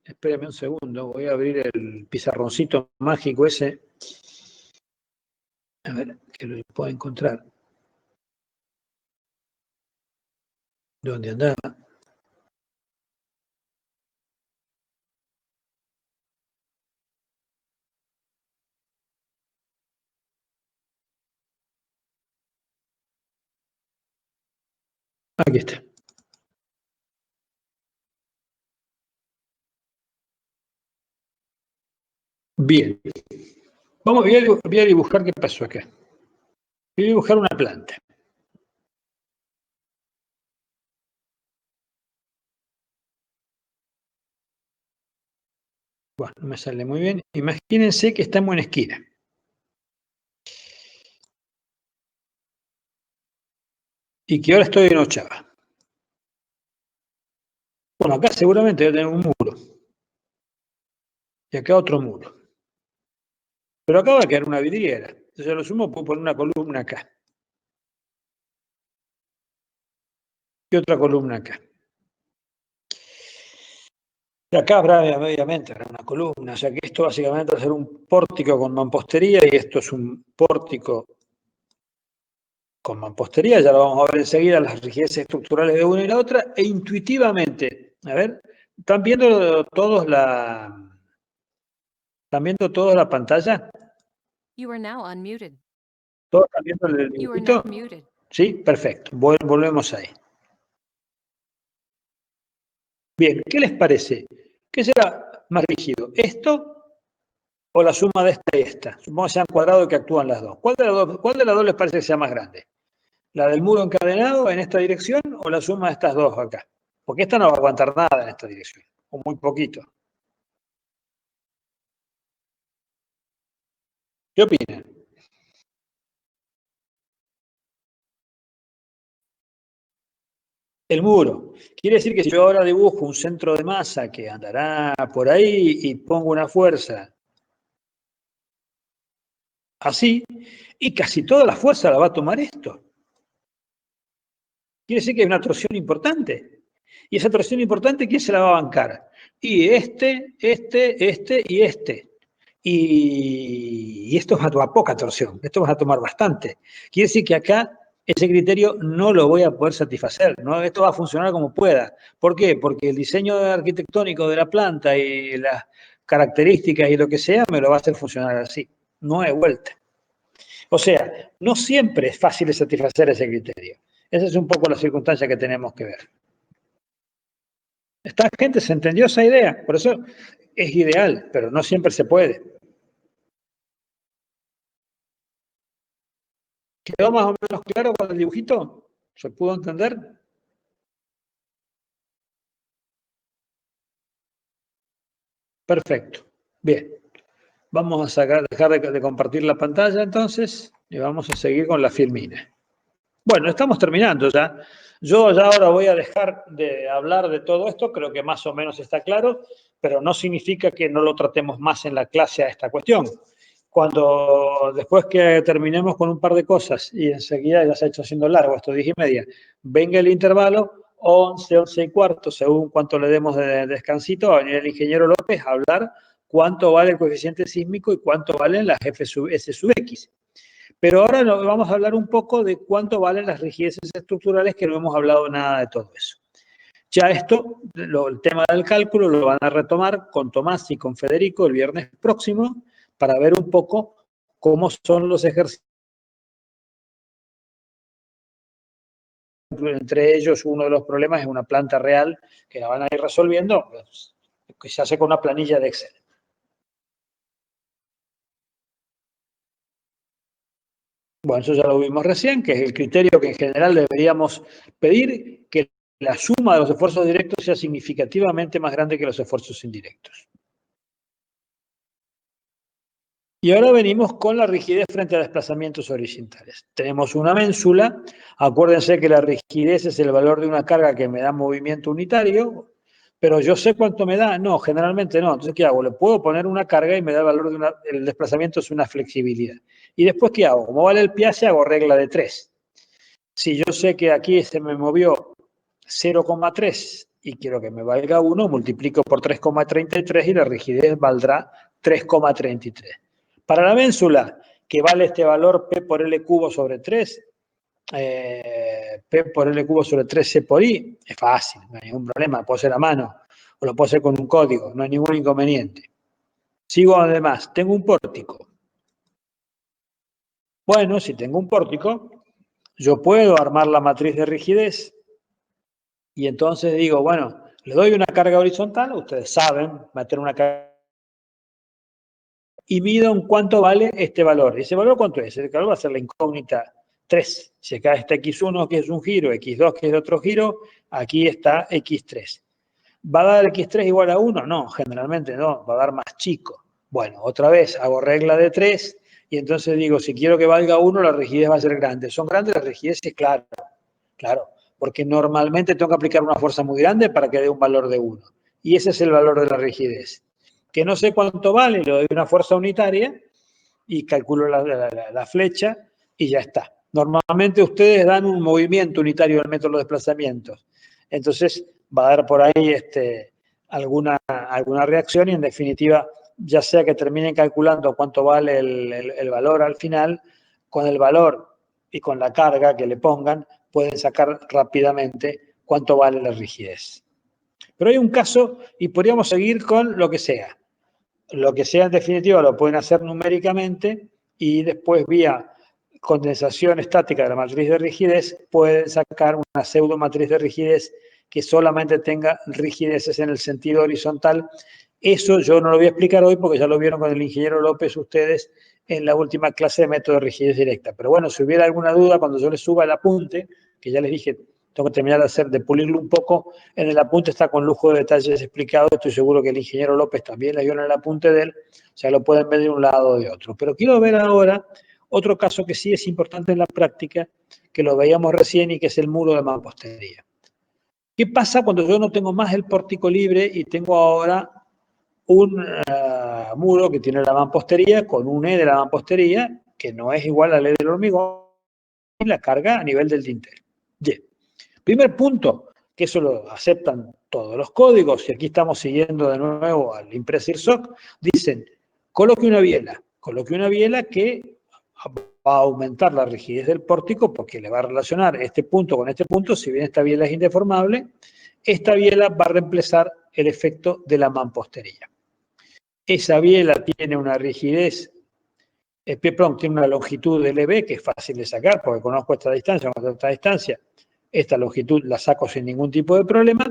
espérenme un segundo, voy a abrir el pizarroncito mágico ese. A ver, que lo puedo encontrar. ¿Dónde andaba? Aquí está. Bien. Voy a dibujar qué pasó acá. Voy a dibujar una planta. Bueno, no me sale muy bien. Imagínense que estamos en esquina. Y que ahora estoy en ochava. Bueno, acá seguramente voy a tener un muro. Y acá otro muro. Pero acá va a quedar una vidriera. Entonces, a lo sumo puedo poner una columna acá. Y otra columna acá. Y acá habrá, obviamente, habrá una columna. O sea que esto básicamente va a ser un pórtico con mampostería y esto es un pórtico con mampostería. Ya lo vamos a ver enseguida, las rigideces estructurales de una y la otra. E intuitivamente, a ver, ¿están viendo todos la pantalla? You are now unmuted. ¿Todos están viendo el You are dibujito? now muted. Sí, perfecto. Volvemos ahí. Bien, ¿qué les parece? ¿Qué será más rígido? ¿Esto o la suma de esta y esta? Supongamos que sean cuadrados que actúan las dos. ¿Cuál de las dos les parece que sea más grande? ¿La del muro encadenado en esta dirección o la suma de estas dos acá? Porque esta no va a aguantar nada en esta dirección, o muy poquito. ¿Qué opinan? El muro. Quiere decir que si yo ahora dibujo un centro de masa que andará por ahí y pongo una fuerza así, y casi toda la fuerza la va a tomar esto. Quiere decir que hay una torsión importante. Y esa torsión importante, ¿quién se la va a bancar? Y este y este. Y esto va a tomar poca torsión, esto va a tomar bastante. Quiere decir que acá ese criterio no lo voy a poder satisfacer, ¿no? Esto va a funcionar como pueda. ¿Por qué? Porque el diseño arquitectónico de la planta y las características y lo que sea me lo va a hacer funcionar así. No hay vuelta. O sea, no siempre es fácil de satisfacer ese criterio. Esa es un poco la circunstancia que tenemos que ver. Esta gente se entendió esa idea, por eso es ideal, pero no siempre se puede. ¿Quedó más o menos claro con el dibujito? ¿Se pudo entender? Perfecto. Bien. Vamos a dejar de compartir la pantalla entonces y vamos a seguir con la filmina. Bueno, estamos terminando ya. Yo ya ahora voy a dejar de hablar de todo esto, creo que más o menos está claro, pero no significa que no lo tratemos más en la clase a esta cuestión. Cuando después que terminemos con un par de cosas y enseguida ya se ha hecho haciendo largo, esto 10:30, venga el intervalo, 11, 11:15, según cuánto le demos de descansito, va a venir el ingeniero López a hablar cuánto vale el coeficiente sísmico y cuánto valen las F sub S sub X. Pero ahora vamos a hablar un poco de cuánto valen las rigideces estructurales, que no hemos hablado nada de todo eso. Ya esto, el tema del cálculo, lo van a retomar con Tomás y con Federico el viernes próximo para ver un poco cómo son los ejercicios. Entre ellos, uno de los problemas es una planta real que la van a ir resolviendo, que se hace con una planilla de Excel. Bueno, eso ya lo vimos recién, que es el criterio que en general deberíamos pedir, que la suma de los esfuerzos directos sea significativamente más grande que los esfuerzos indirectos. Y ahora venimos con la rigidez frente a desplazamientos horizontales. Tenemos una ménsula, acuérdense que la rigidez es el valor de una carga que me da movimiento unitario, pero yo sé cuánto me da, no, generalmente no. Entonces, ¿qué hago? Le puedo poner una carga y me da el valor de el desplazamiento es una flexibilidad. ¿Y después qué hago? Como vale el piace, hago regla de 3. Si yo sé que aquí se me movió 0,3 y quiero que me valga 1, multiplico por 3,33 y la rigidez valdrá 3,33. Para la ménsula, que vale este valor P por L cubo sobre 3, P por L cubo sobre 3C por I, es fácil, no hay ningún problema, lo puedo hacer a mano o lo puedo hacer con un código, no hay ningún inconveniente. Sigo además, tengo un pórtico. Bueno, si tengo un pórtico, yo puedo armar la matriz de rigidez y entonces digo, bueno, le doy una carga horizontal, ustedes saben, meter una carga y mido en cuánto vale este valor. ¿Ese valor cuánto es? Ese valor va a ser la incógnita 3. Si acá está X1, que es un giro, X2, que es otro giro, aquí está X3. ¿Va a dar X3 igual a 1? No, generalmente no, va a dar más chico. Bueno, otra vez hago regla de 3 y entonces digo, si quiero que valga 1, la rigidez va a ser grande. ¿Son grandes las rigideces? Claro, claro, porque normalmente tengo que aplicar una fuerza muy grande para que dé un valor de 1. Y ese es el valor de la rigidez. Que no sé cuánto vale, le doy una fuerza unitaria y calculo la flecha y ya está. Normalmente ustedes dan un movimiento unitario del método de desplazamientos. Entonces va a dar por ahí alguna reacción y en definitiva, ya sea que terminen calculando cuánto vale el valor al final, con el valor y con la carga que le pongan, pueden sacar rápidamente cuánto vale la rigidez. Pero hay un caso y podríamos seguir con lo que sea. Lo que sea en definitiva lo pueden hacer numéricamente y después vía condensación estática de la matriz de rigidez pueden sacar una pseudo matriz de rigidez que solamente tenga rigideces en el sentido horizontal. Eso yo no lo voy a explicar hoy porque ya lo vieron con el ingeniero López ustedes en la última clase de método de rigidez directa. Pero bueno, si hubiera alguna duda, cuando yo les suba el apunte, que ya les dije, tengo que terminar de pulirlo un poco, en el apunte está con lujo de detalles explicado, estoy seguro que el ingeniero López también le dio en el apunte de él, o sea, lo pueden ver de un lado o de otro. Pero quiero ver ahora otro caso que sí es importante en la práctica, que lo veíamos recién y que es el muro de mampostería. ¿Qué pasa cuando yo no tengo más el pórtico libre y tengo ahora un muro que tiene la mampostería con un E de la mampostería que no es igual al E del hormigón y la carga a nivel del dintel? Bien. Primer punto, que eso lo aceptan todos los códigos, y aquí estamos siguiendo de nuevo al Impress-IRSOC, dicen, coloque una biela que va a aumentar la rigidez del pórtico porque le va a relacionar este punto con este punto. Si bien esta biela es indeformable, esta biela va a reemplazar el efecto de la mampostería. Esa biela tiene una rigidez, perdón, tiene una longitud de LB que es fácil de sacar porque conozco esta distancia, esta longitud la saco sin ningún tipo de problema,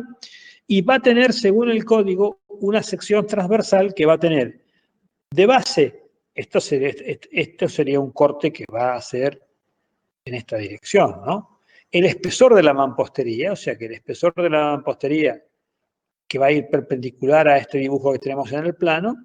y va a tener, según el código, una sección transversal que va a tener de base, esto sería un corte que va a ser en esta dirección, ¿no? El espesor de la mampostería, o sea que el espesor de la mampostería que va a ir perpendicular a este dibujo que tenemos en el plano,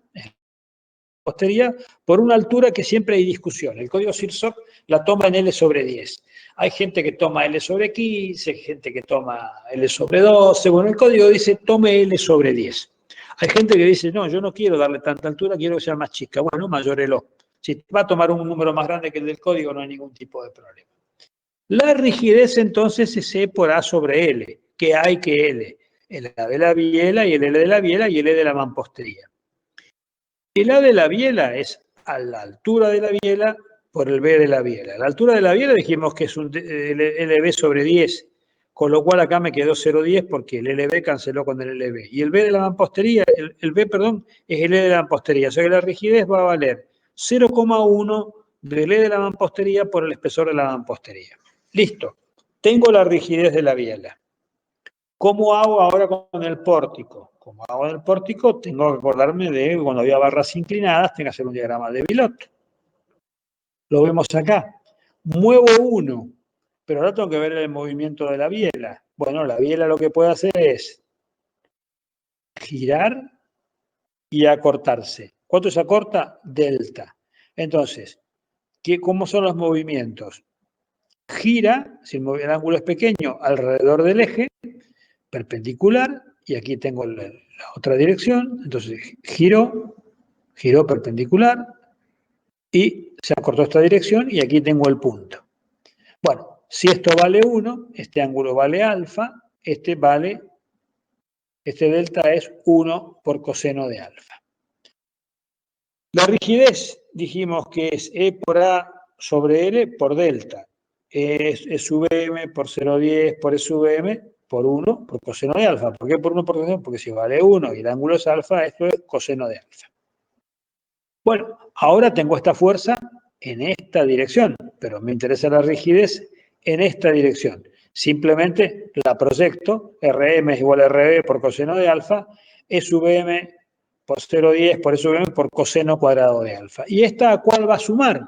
mampostería, por una altura que siempre hay discusión. El código CIRSOC la toma en L sobre 10. Hay gente que toma L sobre 15, hay gente que toma L sobre 12. Bueno, el código dice tome L sobre 10. Hay gente que dice, no, yo no quiero darle tanta altura, quiero que sea más chica. Bueno, mayórelo. Si va a tomar un número más grande que el del código, no hay ningún tipo de problema. La rigidez entonces es E por A sobre L. ¿Qué hay que L? El A de la biela y el L de la biela y el E de la mampostería. El A de la biela es a la altura de la biela por el B de la biela. La altura de la biela dijimos que es un LB sobre 10, con lo cual acá me quedó 0,10 porque el LB canceló con el LB. Y el B de la mampostería, el B, perdón, es el E de la mampostería. O sea que la rigidez va a valer 0,1 del E de la mampostería por el espesor de la mampostería. Listo. Tengo la rigidez de la biela. ¿Cómo hago ahora con el pórtico? Como hago en el pórtico, tengo que acordarme de cuando había barras inclinadas, tengo que hacer un diagrama de Bilot. Lo vemos acá. Muevo uno, pero ahora tengo que ver el movimiento de la biela. Bueno, la biela lo que puede hacer es girar y acortarse. ¿Cuánto se acorta? Delta. Entonces, ¿cómo son los movimientos? Gira, si el ángulo es pequeño, alrededor del eje, perpendicular, y aquí tengo la otra dirección, entonces giro perpendicular, y se acortó esta dirección, y aquí tengo el punto. Bueno, si esto vale 1, este ángulo vale alfa, este delta es 1 por coseno de alfa. La rigidez, dijimos que es E por A sobre L por delta. Es E sub M por 0,10 por E sub M por 1 por coseno de alfa. ¿Por qué por 1 por coseno? Porque si vale 1 y el ángulo es alfa, esto es coseno de alfa. Bueno, ahora tengo esta fuerza en esta dirección, pero me interesa la rigidez en esta dirección. Simplemente la proyecto, Rm es igual a Rb por coseno de alfa, E sub m por 0,10 por E sub m por coseno cuadrado de alfa. ¿Y esta a cuál va a sumar?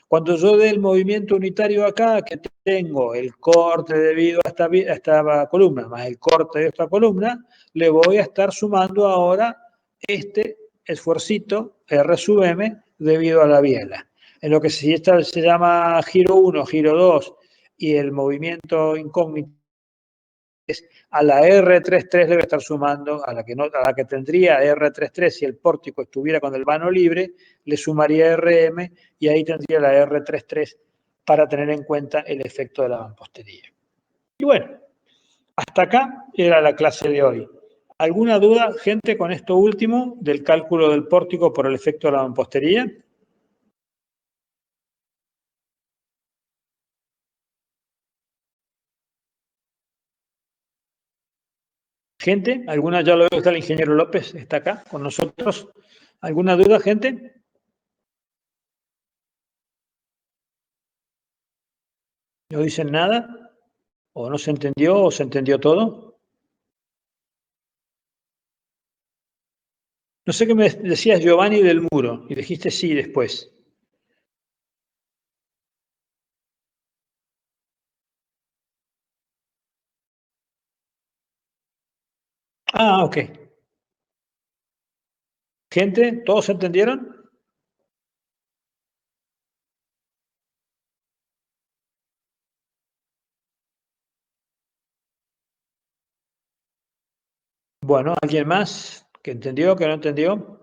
Cuando yo dé el movimiento unitario acá, que tengo el corte debido a esta columna, más el corte de esta columna, le voy a estar sumando ahora este esfuercito R sub m debido a la biela. En lo que se llama giro 1, giro 2 y el movimiento incógnito a la R33 le voy a estar sumando, a la que tendría R33 si el pórtico estuviera con el vano libre, le sumaría RM y ahí tendría la R33 para tener en cuenta el efecto de la mampostería. Y bueno, hasta acá era la clase de hoy. ¿Alguna duda, gente, con esto último del cálculo del pórtico por el efecto de la mampostería? Gente, ¿alguna? Ya lo veo, está el ingeniero López, está acá con nosotros. ¿Alguna duda, gente? ¿No dicen nada? ¿O no se entendió o se entendió todo? No sé qué me decías, Giovanni, del muro, y dijiste sí después. Ah, ok. Gente, ¿todos entendieron? Bueno, ¿alguien más que entendió, que no entendió?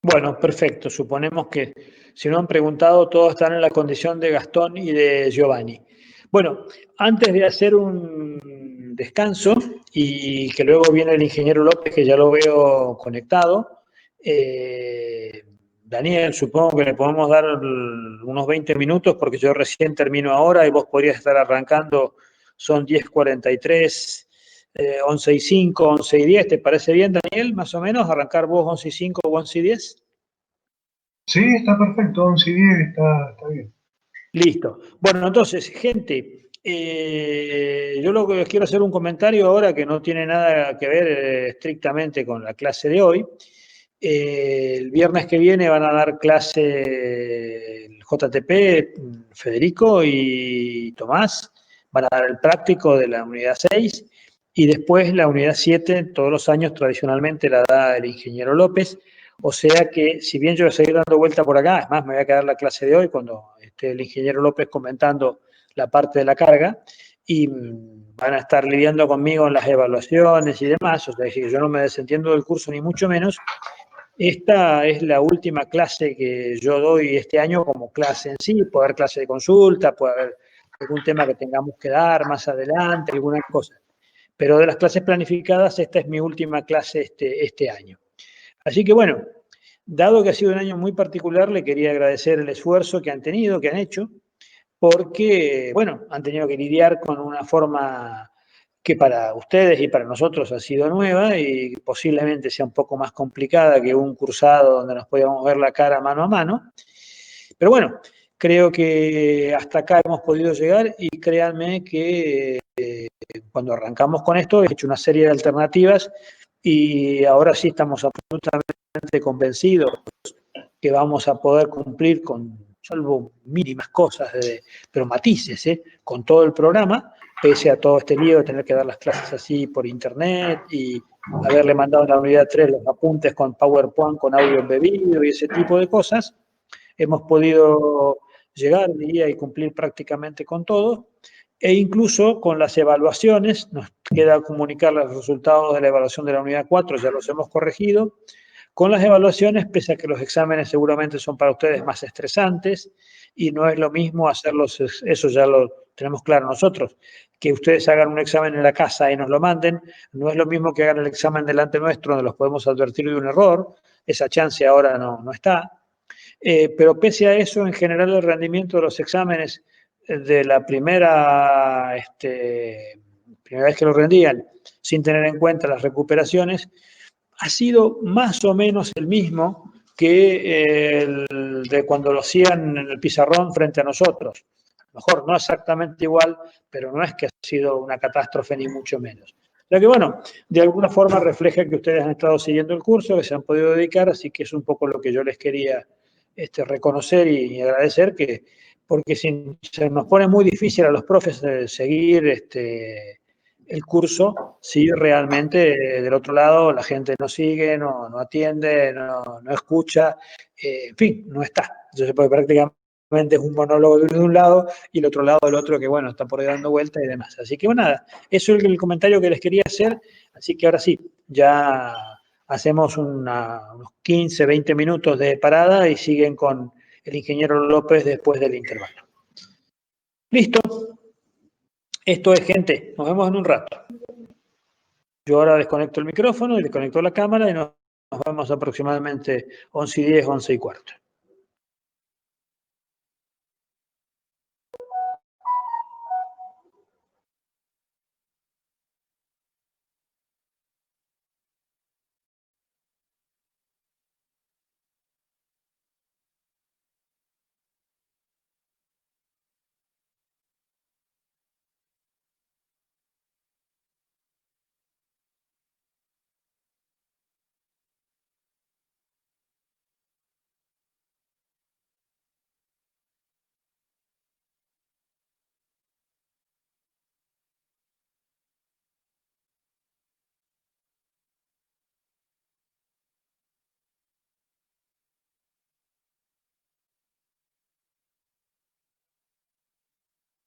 Bueno, perfecto. Suponemos que si no han preguntado, todos están en la condición de Gastón y de Giovanni. Bueno, antes de hacer un descanso y que luego viene el ingeniero López, que ya lo veo conectado, Daniel, supongo que le podemos dar unos 20 minutos porque yo recién termino ahora y vos podrías estar arrancando, son 10:43. 11:05, 11:10, ¿te parece bien, Daniel? Más o menos, arrancar vos 11:05 o 11:10. Sí, está perfecto, 11:10 está bien. Listo. Bueno, entonces, gente, yo lo que quiero hacer un comentario ahora que no tiene nada que ver estrictamente con la clase de hoy. El viernes que viene van a dar clase el JTP, Federico y Tomás, van a dar el práctico de la unidad 6 y después la unidad 7, todos los años tradicionalmente la da el ingeniero López. O sea que, si bien yo voy a seguir dando vuelta por acá, es más, me voy a quedar la clase de hoy cuando esté el ingeniero López comentando la parte de la carga y van a estar lidiando conmigo en las evaluaciones y demás. O sea, que yo no me desentiendo del curso ni mucho menos. Esta es la última clase que yo doy este año como clase en sí. Puede haber clase de consulta, puede haber algún tema que tengamos que dar más adelante, alguna cosa. Pero de las clases planificadas, esta es mi última clase este año. Así que bueno, dado que ha sido un año muy particular, le quería agradecer el esfuerzo que han tenido, que han hecho, porque, bueno, han tenido que lidiar con una forma que para ustedes y para nosotros ha sido nueva y posiblemente sea un poco más complicada que un cursado donde nos podíamos ver la cara mano a mano. Pero bueno, creo que hasta acá hemos podido llegar y créanme que cuando arrancamos con esto he hecho una serie de alternativas y ahora sí estamos absolutamente convencidos que vamos a poder cumplir con, salvo mínimas cosas, pero matices, con todo el programa, pese a todo este lío de tener que dar las clases así por internet y haberle mandado a la unidad 3 los apuntes con PowerPoint, con audio embebido y ese tipo de cosas, hemos podido llegar, diría, y cumplir prácticamente con todo, e incluso con las evaluaciones, nos queda comunicar los resultados de la evaluación de la unidad 4, ya los hemos corregido. Con las evaluaciones, pese a que los exámenes seguramente son para ustedes más estresantes y no es lo mismo hacerlos, eso ya lo tenemos claro nosotros, que ustedes hagan un examen en la casa y nos lo manden, no es lo mismo que hagan el examen delante nuestro donde los podemos advertir de un error, esa chance ahora no está. Pero pese a eso, en general el rendimiento de los exámenes de la primera vez que lo rendían, sin tener en cuenta las recuperaciones, ha sido más o menos el mismo que el de cuando lo hacían en el pizarrón frente a nosotros. A lo mejor no exactamente igual, pero no es que ha sido una catástrofe ni mucho menos. O sea que bueno, de alguna forma refleja que ustedes han estado siguiendo el curso, que se han podido dedicar, así que es un poco lo que yo les quería reconocer y agradecer, que, porque se nos pone muy difícil a los profes seguir el curso si realmente del otro lado la gente no sigue, no atiende, no escucha, en fin, no está. Entonces, pues, prácticamente es un monólogo de un lado y el otro lado del otro que, bueno, está por ahí dando vueltas y demás. Así que, bueno, nada, eso es el comentario que les quería hacer. Así que ahora sí, ya hacemos unos 15, 20 minutos de parada y siguen con el ingeniero López después del intervalo. Listo. Esto es, gente. Nos vemos en un rato. Yo ahora desconecto el micrófono y desconecto la cámara y nos vemos aproximadamente 11:10, 11:15.